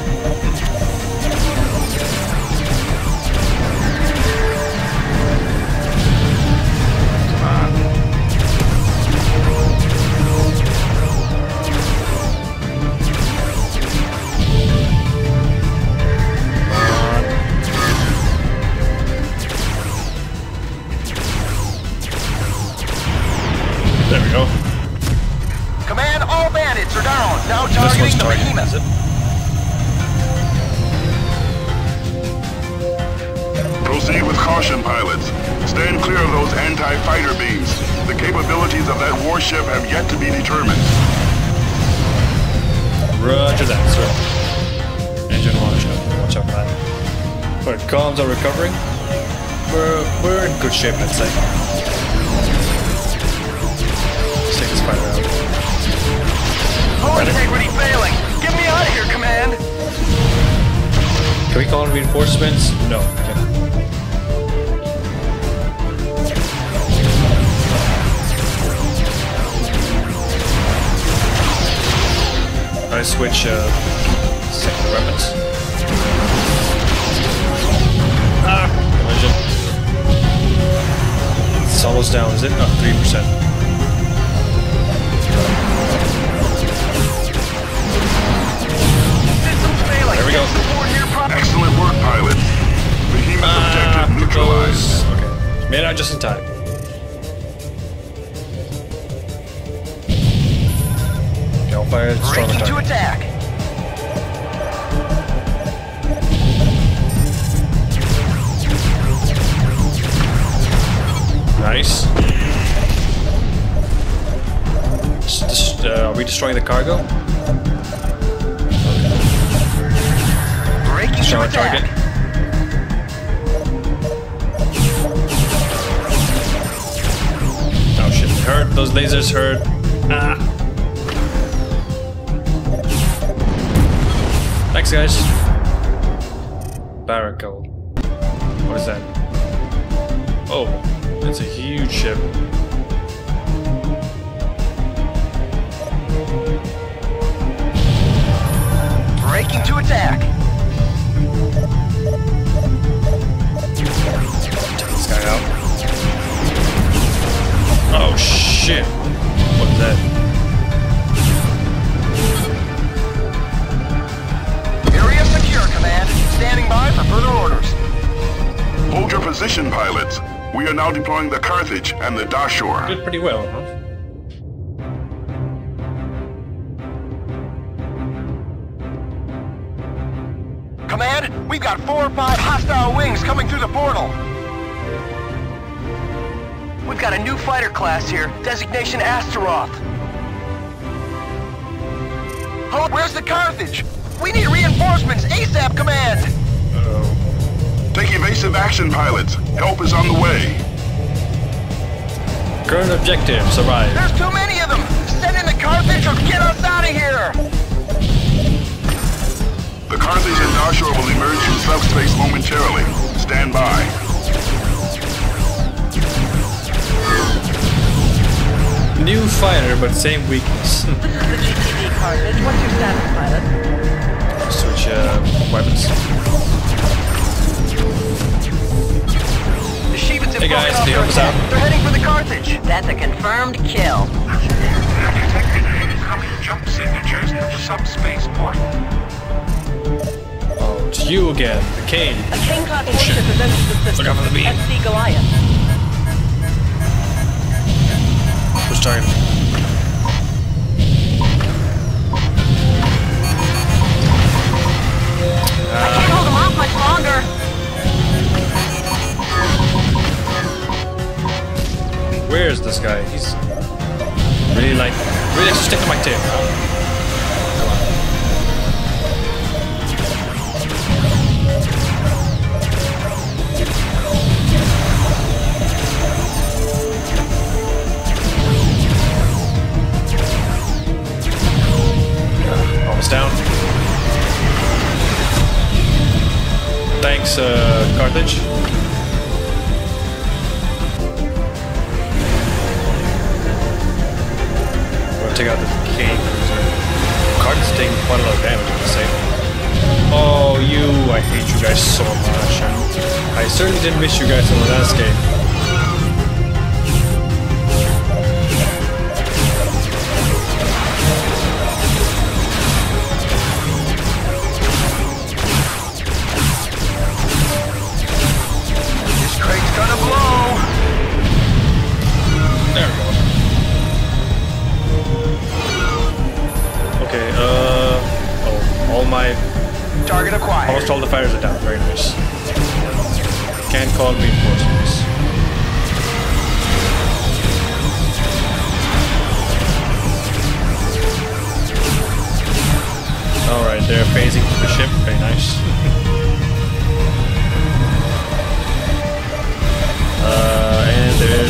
coordinates are down. Now This one's targeting the targeting, behemoth. is it? Proceed with caution, pilots. Stand clear of those anti-fighter beams. The capabilities of that warship have yet to be determined. Roger that, sir. Engine watch out for that. But comms are recovering. We're in good shape, let's say. Let's take this fighter out. Hull integrity failing. Get me out of here, command. Can we call in reinforcements? No. Okay. I switch second weapons. Collision. It's almost down, is it? No, 3%. There we go. Excellent work, pilots. Behemoth objective neutralized. Okay. Made it out just in time. Hellfire, stronger Breaking to target. attack. Nice. Are we destroying the cargo? Breaking to Stronger attack. target. Oh shit, they hurt. Those lasers hurt. Ah. Thanks, guys. Barracle. What is that? Oh, it's a huge ship. Breaking to attack. Take this guy out. Oh shit. What is that? Area secure, command. Standing by for further orders. Hold your position, pilots. We are now deploying the Carthage and the Dashur. Did pretty well, huh? Command, we've got 4 or 5 hostile wings coming through the portal. We've got a new fighter class here, designation Astaroth. Oh, where's the Carthage? We need reinforcements ASAP, command! Uh-oh. Take evasive action, pilots. Help is on the way. Current objective, survive. There's too many of them! Send in the Carthage or get us out of here! The Carthage and Dashur will emerge from subspace momentarily. Stand by. New fighter, but same weakness. This is the GTD Carthage. What's your status, pilot? Switch weapons. The Shivans have Hey guys, broken can you help off us their out? attack. They're heading for the Carthage. That's a confirmed kill. Detected incoming jump signatures from subspace portal. Oh, it's you again, the Kane. A Kane-class Oh, shit. warship has entered the system. Look out for the beam. SC Goliath. Switch target. I can't hold them off much longer. Where's this guy? He's really likes to stick to my tail. Almost down. Thanks, Carthage. Take out the Kane cruiser. Carthage is taking quite a lot of damage, I would say. Oh, I hate you guys so much. I certainly didn't miss you guys in the last game. This crate's gonna blow. There we go. Target acquired. Almost all the fighters are down. Very nice. Can't call reinforcements. Alright, they're phasing to the ship. Very nice. And they're...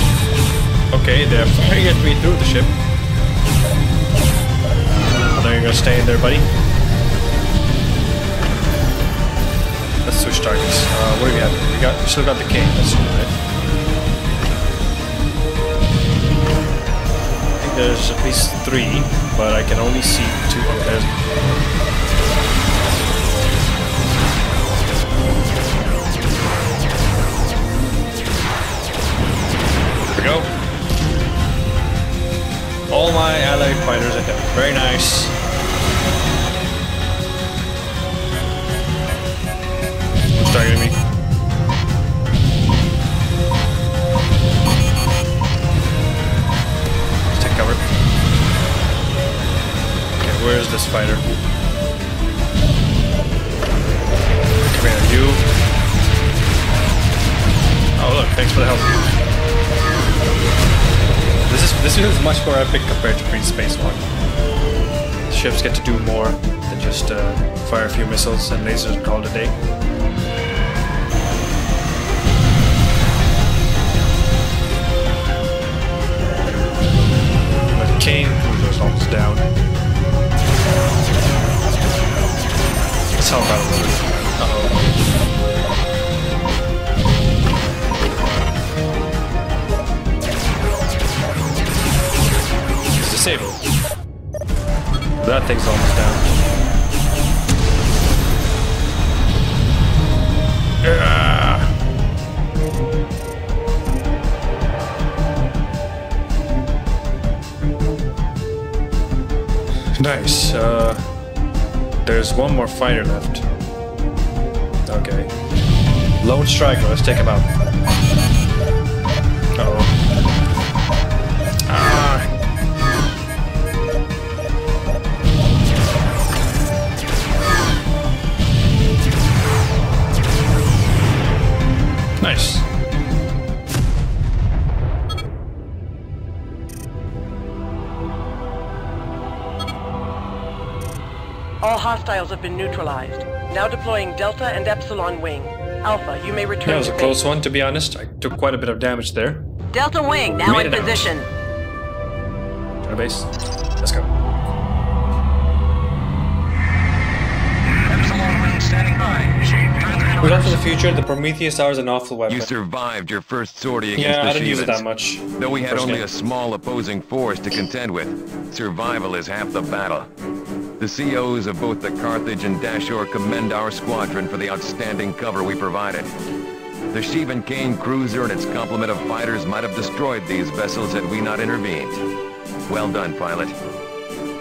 Okay, they're firing at me through the ship. I know you're gonna stay in there, buddy. Let's switch targets. What do we have? We still got the cane. That's right. I think there's at least 3, but I can only see 2. Oh, there's... There we go. All my allied fighters are dead. Very nice. Who's targeting me? Let's take cover. Okay, where is this fighter? Come here, you. Oh look, thanks for the help. This is much more epic compared to FreeSpace 1. The ships get to do more than just fire a few missiles and lasers and call it a day. But Kane cruiser's almost down. Let's help out a little bit. Uh-oh. Disabled. That thing's almost down. Nice. There's one more fighter left. Okay. Lone Striker, let's take him out. Uh-oh. Nice. All hostiles have been neutralized. Now deploying Delta and Epsilon Wing. Alpha, you may return. That was to a close base. one, to be honest. I took quite a bit of damage there. Delta Wing, now in position. To base. Let's go. Epsilon Wing standing by. We left in the future, the Prometheus Hour is an awful weapon. You survived your first sortie against the Yeah, I didn't use it Shivans. that much. Though we had First only game. a small opposing force to contend with, survival is half the battle. The COs of both the Carthage and Dashore commend our squadron for the outstanding cover we provided. The Shivan Kane cruiser and its complement of fighters might have destroyed these vessels had we not intervened. Well done, pilot.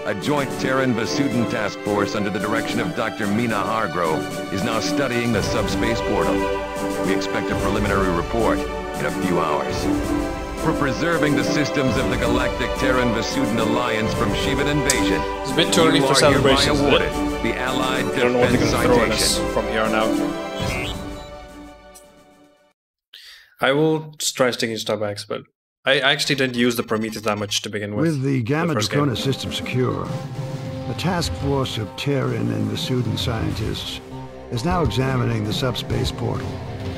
A joint Terran-Vasudan task force under the direction of Dr. Mina Hargrove is now studying the subspace portal. We expect a preliminary report in a few hours. For preserving the systems of the Galactic Terran-Vasudan Alliance from Shivan invasion, It's a bit too early for celebrations, isn't it? awarded the Allied I don't know what they're Defense going to throw at us Citation. from here on out. I will try sticking to Starbucks, but I actually didn't use the Prometheus that much to begin with. With the Gamma first game. Dracona system secure, a task force of Terran and Vasudan scientists is now examining the subspace portal.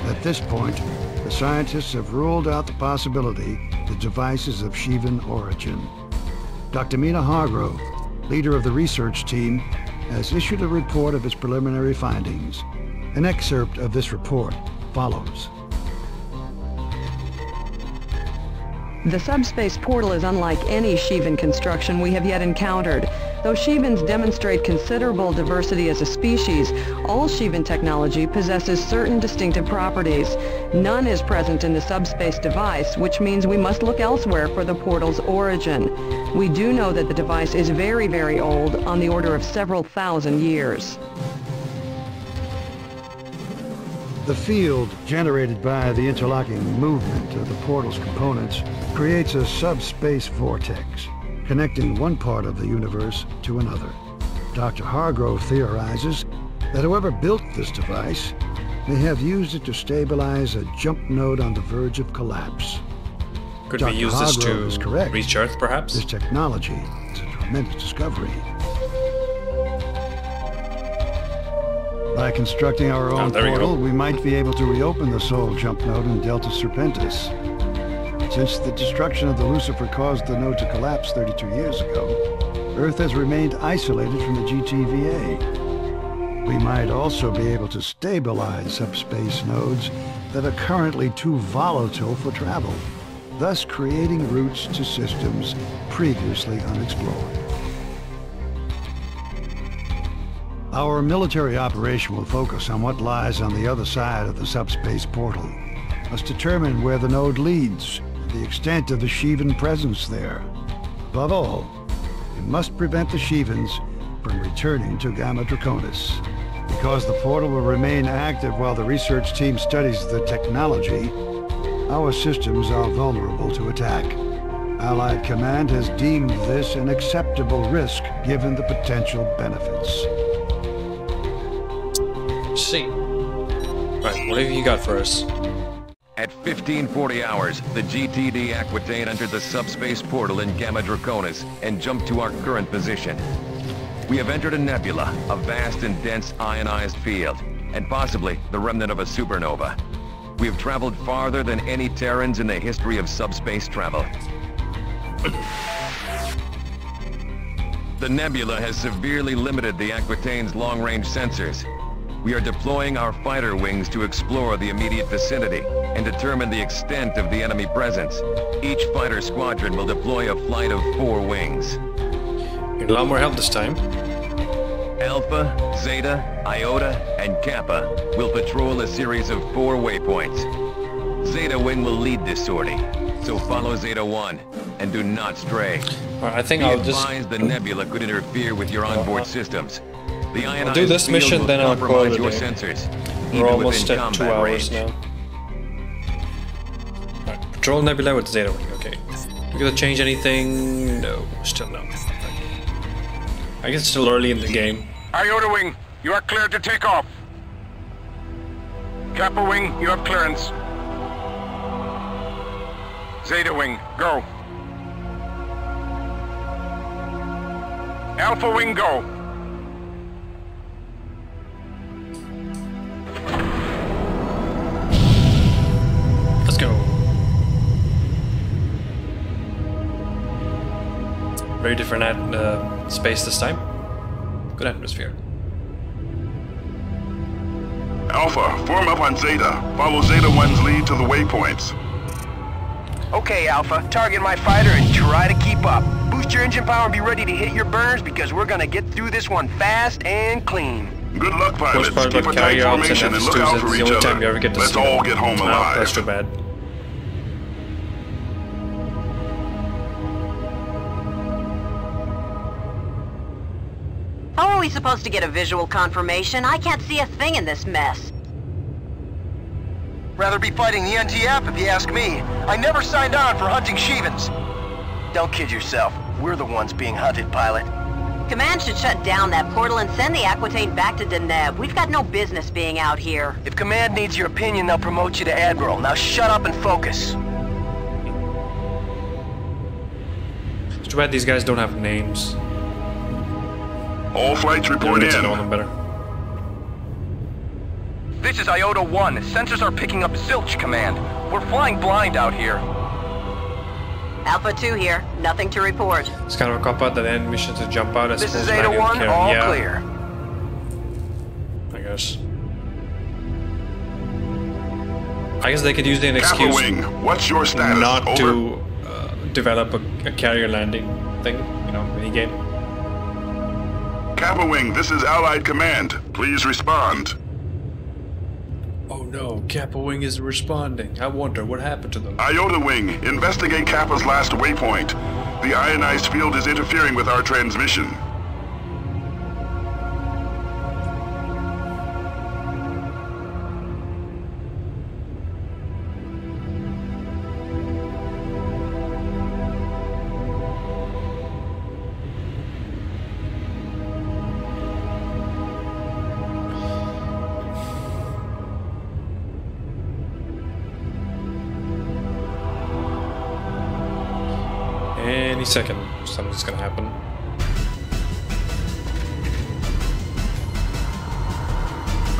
At this point, the scientists have ruled out the possibility the device is of Shivan origin. Dr. Mina Hargrove, leader of the research team, has issued a report of his preliminary findings. An excerpt of this report follows. The subspace portal is unlike any Shivan construction we have yet encountered. Though Shivans demonstrate considerable diversity as a species, all Shivan technology possesses certain distinctive properties. None is present in the subspace device, which means we must look elsewhere for the portal's origin. We do know that the device is very, very old, on the order of several thousand years. The field generated by the interlocking movement of the portal's components creates a subspace vortex, connecting one part of the universe to another. Dr. Hargrove theorizes that whoever built this device may have used it to stabilize a jump node on the verge of collapse. Could Dr. we use this Hargrove is to correct. reach Earth, perhaps? This technology is a tremendous discovery. By constructing our own portal, we might be able to reopen the Sol jump node in Delta Serpentis. Since the destruction of the Lucifer caused the node to collapse 32 years ago, Earth has remained isolated from the GTVA. We might also be able to stabilize subspace nodes that are currently too volatile for travel, thus creating routes to systems previously unexplored. Our military operation will focus on what lies on the other side of the subspace portal. Must determine where the node leads, and the extent of the Shivan presence there. Above all, we must prevent the Shivans from returning to Gamma Draconis. Because the portal will remain active while the research team studies the technology, our systems are vulnerable to attack. Allied Command has deemed this an acceptable risk given the potential benefits. See. Right, what have you got for us? At 1540 hours, the GTD Aquitaine entered the subspace portal in Gamma Draconis and jumped to our current position. We have entered a nebula, a vast and dense ionized field, and possibly the remnant of a supernova. We have traveled farther than any Terrans in the history of subspace travel. The nebula has severely limited the Aquitaine's long-range sensors. We are deploying our fighter wings to explore the immediate vicinity and determine the extent of the enemy presence. Each fighter squadron will deploy a flight of 4 wings. Need a lot more help this time. Alpha, Zeta, Iota, and Kappa will patrol a series of 4 waypoints. Zeta Wing will lead this sortie, so follow Zeta 1 and do not stray. Right, I think Be I'll just... advised the nebula could interfere with your onboard systems. The I'll do this mission, then I'll call it a your day. sensors. We're almost within at 2 combat hours range. now. Right, patrol nebula with Zeta Wing, okay. We gonna change anything? No, still no. I guess it's still early in the game. Iota Wing, you are cleared to take off. Kappa Wing, you have clearance. Zeta Wing, go. Alpha Wing, go. Let's go. Very different space this time. Good atmosphere. Alpha, form up on Zeta. Follow Zeta 1's lead to the waypoints. Okay, Alpha, target my fighter and try to keep up. Boost your engine power and be ready to hit your burners because we're gonna get through this one fast and clean. Good luck, pilots. Worst part Keep about a tight carrier ops formation and look F2s out is for the each only other. time you ever get to Let's see all them. get home No, alive. that's too bad. How are we supposed to get a visual confirmation? I can't see a thing in this mess. Rather be fighting the NTF if you ask me. I never signed on for hunting Shivans. Don't kid yourself. We're the ones being hunted, pilot. Command should shut down that portal and send the Aquitaine back to Deneb. We've got no business being out here. If Command needs your opinion, they'll promote you to Admiral. Now shut up and focus. It's too bad these guys don't have names. All flights I report get to in. know them better. This is Iota 1. Sensors are picking up zilch, Command. We're flying blind out here. Alpha 2 here. Nothing to report. It's kind of a cop-out that end mission to jump out. I This suppose is Zeta manual 1, care. all Yeah, clear. I guess they could use an Kappa excuse Wing, what's your status? not Over. to develop a carrier landing thing, you know, mini game. Kappa Wing, this is Allied Command. Please respond. Oh no, Kappa Wing is responding. I wonder what happened to them. Iota Wing, investigate Kappa's last waypoint. The ionized field is interfering with our transmission. Any second, something's gonna happen.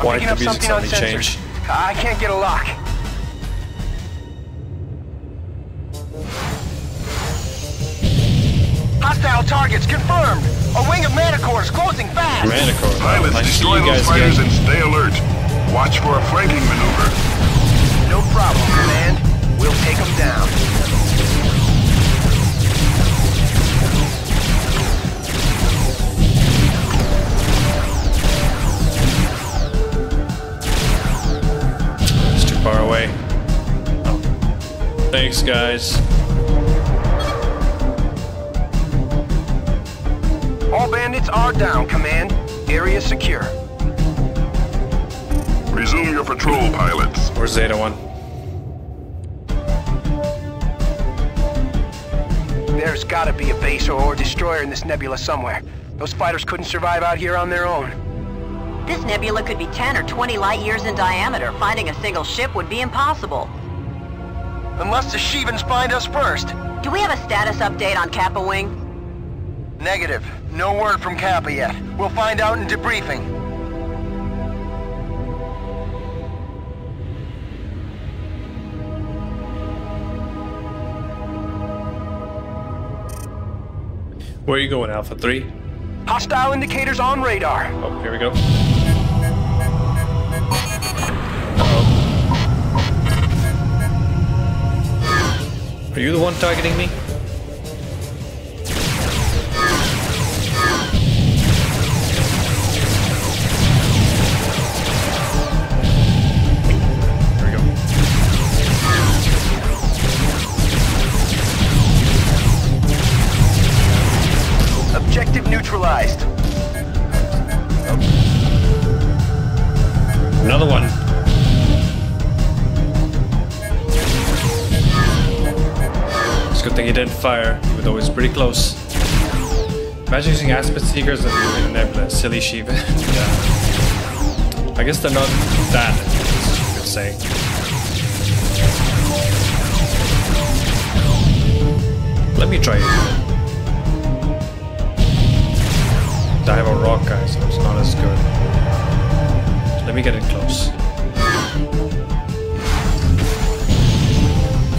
Why did the music suddenly change? I can't get a lock. Hostile targets confirmed. A wing of Manticore is closing fast. Manticore. Pilots, destroy those fighters and stay alert. Watch for a flanking maneuver. No problem, Command. We'll take them down. It's too far away. Oh. Thanks, guys. All bandits are down, Command. Area secure. Resume your patrol, pilots. Where's Zeta 1? There's gotta be a base or destroyer in this nebula somewhere. Those fighters couldn't survive out here on their own. This nebula could be 10 or 20 light years in diameter. Finding a single ship would be impossible. Unless the Shivans find us first. Do we have a status update on Kappa Wing? Negative. No word from Kappa yet. We'll find out in debriefing. Where are you going, Alpha 3? Hostile indicators on radar. Oh, here we go. Are you the one targeting me? There we go. Objective neutralized. Oh. Another one. It's a good thing he didn't fire, even though he's pretty close. Imagine using aspect seekers in a nebula, silly Shiva. Yeah. I guess they're not that, you could say. Let me try it. I have a rock guy, so it's not as good. Let me get in close.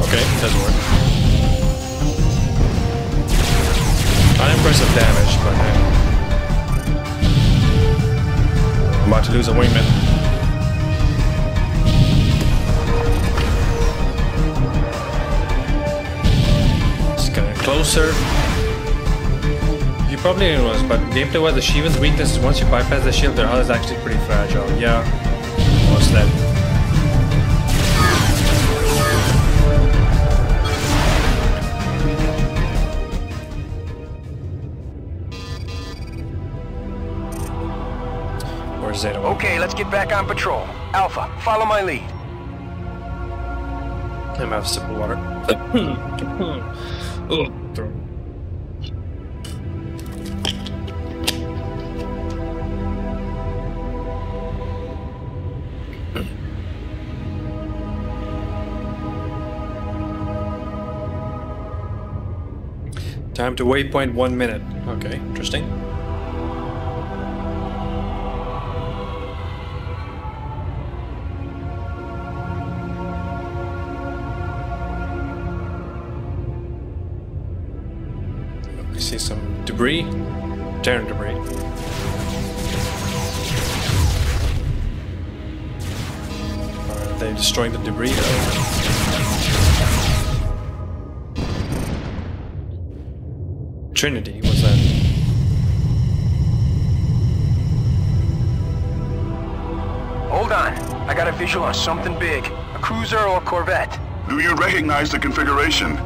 Okay, it does work. Unimpressive damage, but I'm about to lose a wingman. Just getting closer. You probably didn't notice, but gameplay wise, the Shivan's weakness is once you bypass the shield, their hull is actually pretty fragile. Yeah, almost dead. Where's Zeta? Okay, let's get back on patrol. Alpha, follow my lead. I'm gonna have a sip of water. Oh, throat. Time to waypoint 1 minute. Okay, interesting. I see some debris. Terran debris. Are they destroying the debris? Trinity, what's that? Hold on. I got a visual on something big. A cruiser or a corvette. Do you recognize the configuration?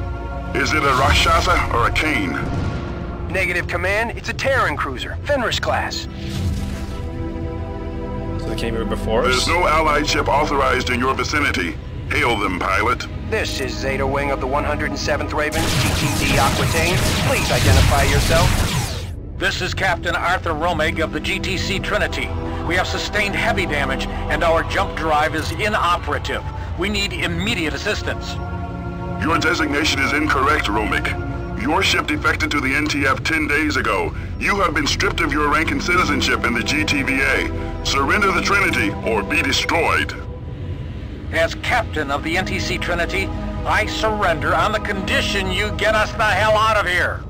Is it a Rakshasa or a Kane? Negative, Command. It's a Terran cruiser. Fenris class. So they came here before us? There's no allied ship authorized in your vicinity. Hail them, pilot. This is Zeta Wing of the 107th Ravens, GTD Aquitaine. Please identify yourself. This is Captain Arthur Romig of the GTC Trinity. We have sustained heavy damage, and our jump drive is inoperative. We need immediate assistance. Your designation is incorrect, Romig. Your ship defected to the NTF 10 days ago. You have been stripped of your rank and citizenship in the GTVA. Surrender the Trinity or be destroyed. As captain of the NTC Trinity, I surrender on the condition you get us the hell out of here.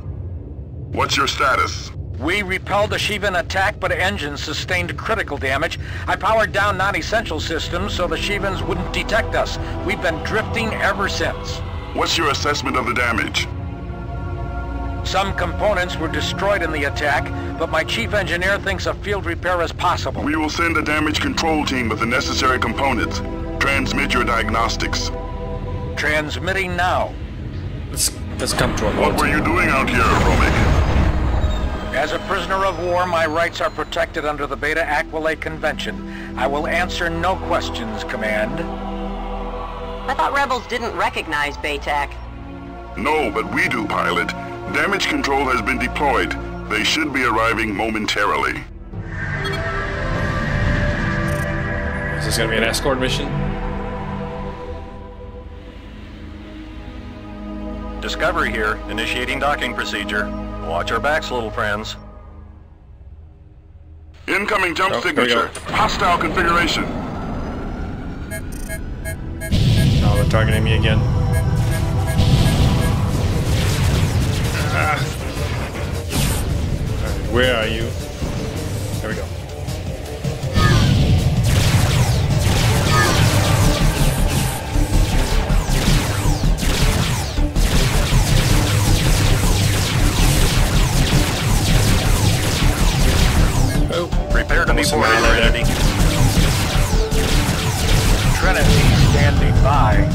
What's your status? We repelled the Shivan attack, but engines sustained critical damage. I powered down non-essential systems so the Shivans wouldn't detect us. We've been drifting ever since. What's your assessment of the damage? Some components were destroyed in the attack, but my chief engineer thinks a field repair is possible. We will send a damage control team with the necessary components. Transmit your diagnostics. Transmitting now. Let's come to a What were you doing out here, Romic? As a prisoner of war, my rights are protected under the Beta Aquila Convention. I will answer no questions, Command. I thought rebels didn't recognize BATAC. No, but we do, pilot. Damage control has been deployed. They should be arriving momentarily. Is this gonna be an escort mission? Discovery here, initiating docking procedure. Watch our backs, little friends. Incoming jump signature. Hostile configuration. Oh, they're targeting me again. Alright, where are you? There we go. Prepare to be boarded, Trinity. Trinity standing by.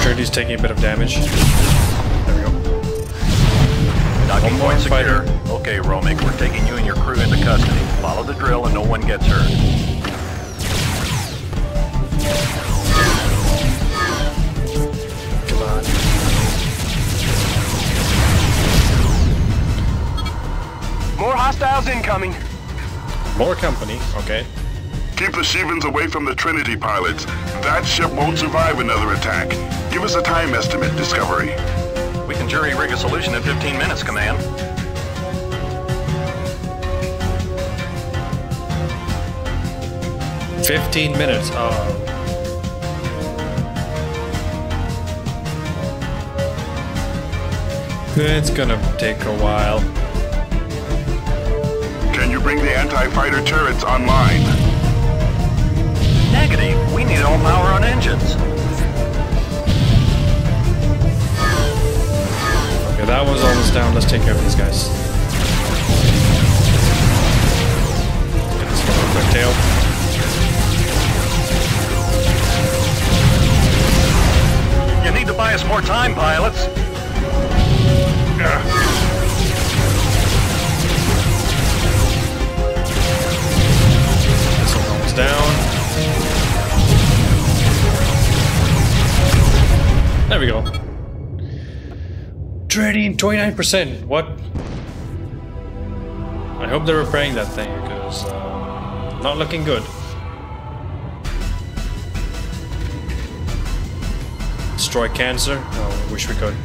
Trinity's taking a bit of damage. There we go. Docking point secure. Okay, Romic, we're taking you and your crew into custody. Follow the drill and no one gets hurt. Come on. More hostiles incoming. More company, okay. Keep the Shivans away from the Trinity pilots. That ship won't survive another attack. Give us a time estimate, Discovery. We can jury-rig a solution in 15 minutes, Command. "15 minutes. Oh. It's gonna take a while. Can you bring the anti-fighter turrets online? Negative. We need all power on engines. Okay, that one's almost down. Let's take care of these guys. Get this one real quick, tail. You need to buy us more time, pilots. This one almost down. There we go. Trading 29%. What? I hope they're repairing that thing because not looking good. Destroy cancer? No, I wish we could.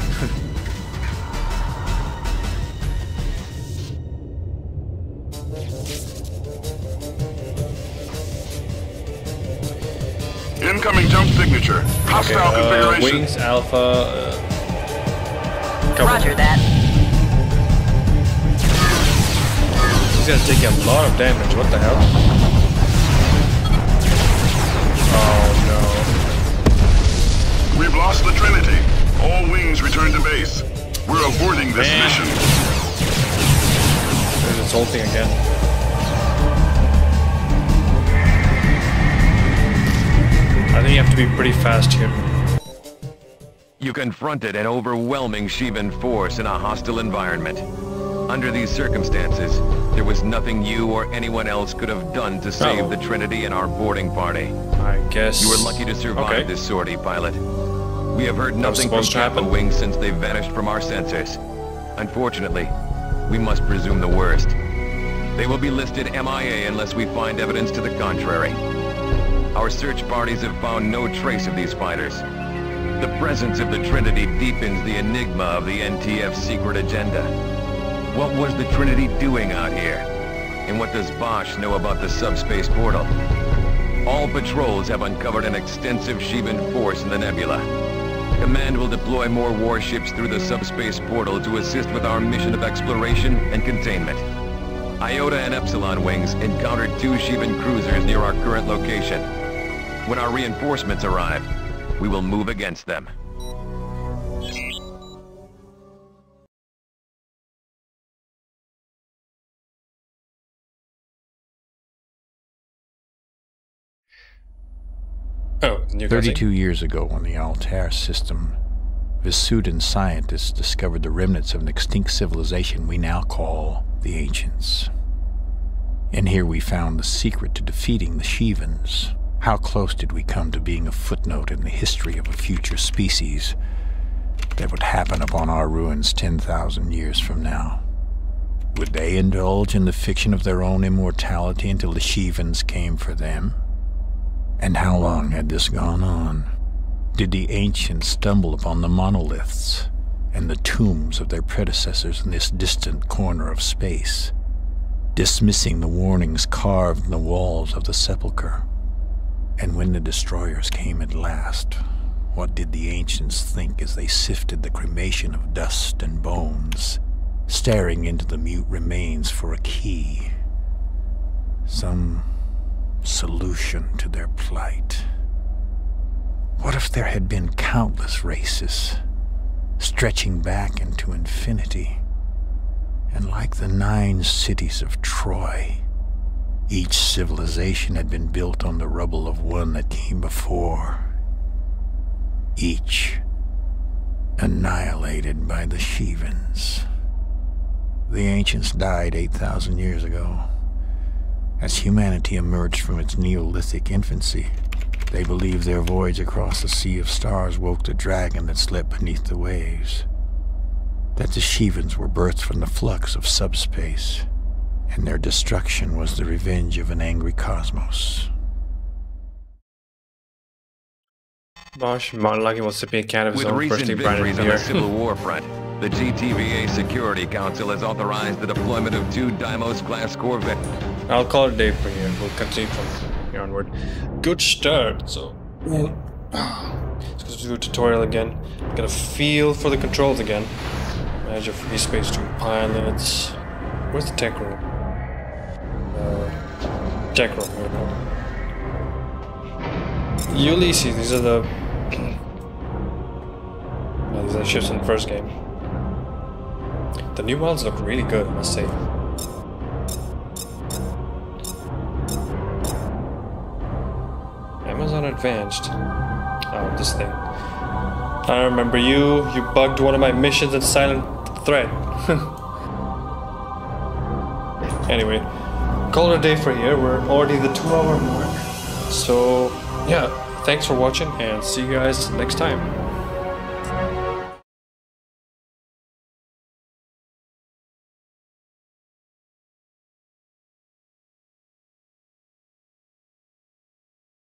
Incoming jump signature. Hostile configuration. Wings, Alpha. Roger that. These guys take a lot of damage. What the hell? Oh We've lost the Trinity. All wings return to base. We're aborting this mission. There's its whole thing again. I think you have to be pretty fast here. You confronted an overwhelming Shivan force in a hostile environment. Under these circumstances, there was nothing you or anyone else could have done to save the Trinity and our boarding party. I guess... You were lucky to survive this sortie, pilot. We have heard nothing from Kappa Wings since they vanished from our sensors. Unfortunately, we must presume the worst. They will be listed MIA unless we find evidence to the contrary. Our search parties have found no trace of these fighters. The presence of the Trinity deepens the enigma of the NTF's secret agenda. What was the Trinity doing out here? And what does Bosch know about the subspace portal? All patrols have uncovered an extensive Shivan force in the nebula. Command will deploy more warships through the subspace portal to assist with our mission of exploration and containment. Iota and Epsilon wings encountered 2 Shivan cruisers near our current location. When our reinforcements arrive, we will move against them. Oh, 32 years ago on the Altair system, Visudan scientists discovered the remnants of an extinct civilization we now call the Ancients. And here we found the secret to defeating the Shivans. How close did we come to being a footnote in the history of a future species that would happen upon our ruins 10,000 years from now? Would they indulge in the fiction of their own immortality until the Shivans came for them? And how long had this gone on? Did the Ancients stumble upon the monoliths and the tombs of their predecessors in this distant corner of space, dismissing the warnings carved in the walls of the sepulchre? And when the destroyers came at last, what did the Ancients think as they sifted the cremation of dust and bones, staring into the mute remains for a key? Some solution to their plight. What if there had been countless races, stretching back into infinity, and like the 9 cities of Troy, each civilization had been built on the rubble of one that came before, each annihilated by the Shivans. The Ancients died 8,000 years ago. As humanity emerged from its Neolithic infancy, they believed their voyage across the sea of stars woke the dragon that slept beneath the waves, that the Shivans were birthed from the flux of subspace, and their destruction was the revenge of an angry cosmos. Bosch, Monlagi wants to be a cat of his With own recent firstly brand victories new on year. the Civil War front, the GTVA Security Council has authorized the deployment of 2 Deimos-class corvettes. I'll call it a day for here. We'll continue from here onward. Good start. So, let's go do a tutorial again. Get a feel for the controls again. Manage your FreeSpace 2 pilots. Where's the tech room? Tech room. Here we go. Ulysses. These are the. These are the ships in the first game. The new models look really good, I must say. Amazon Advanced. Oh, this thing. I remember you. You bugged one of my missions in Silent Threat. Anyway, call it a day for here. We're already the 2-hour mark. So, yeah, thanks for watching and see you guys next time.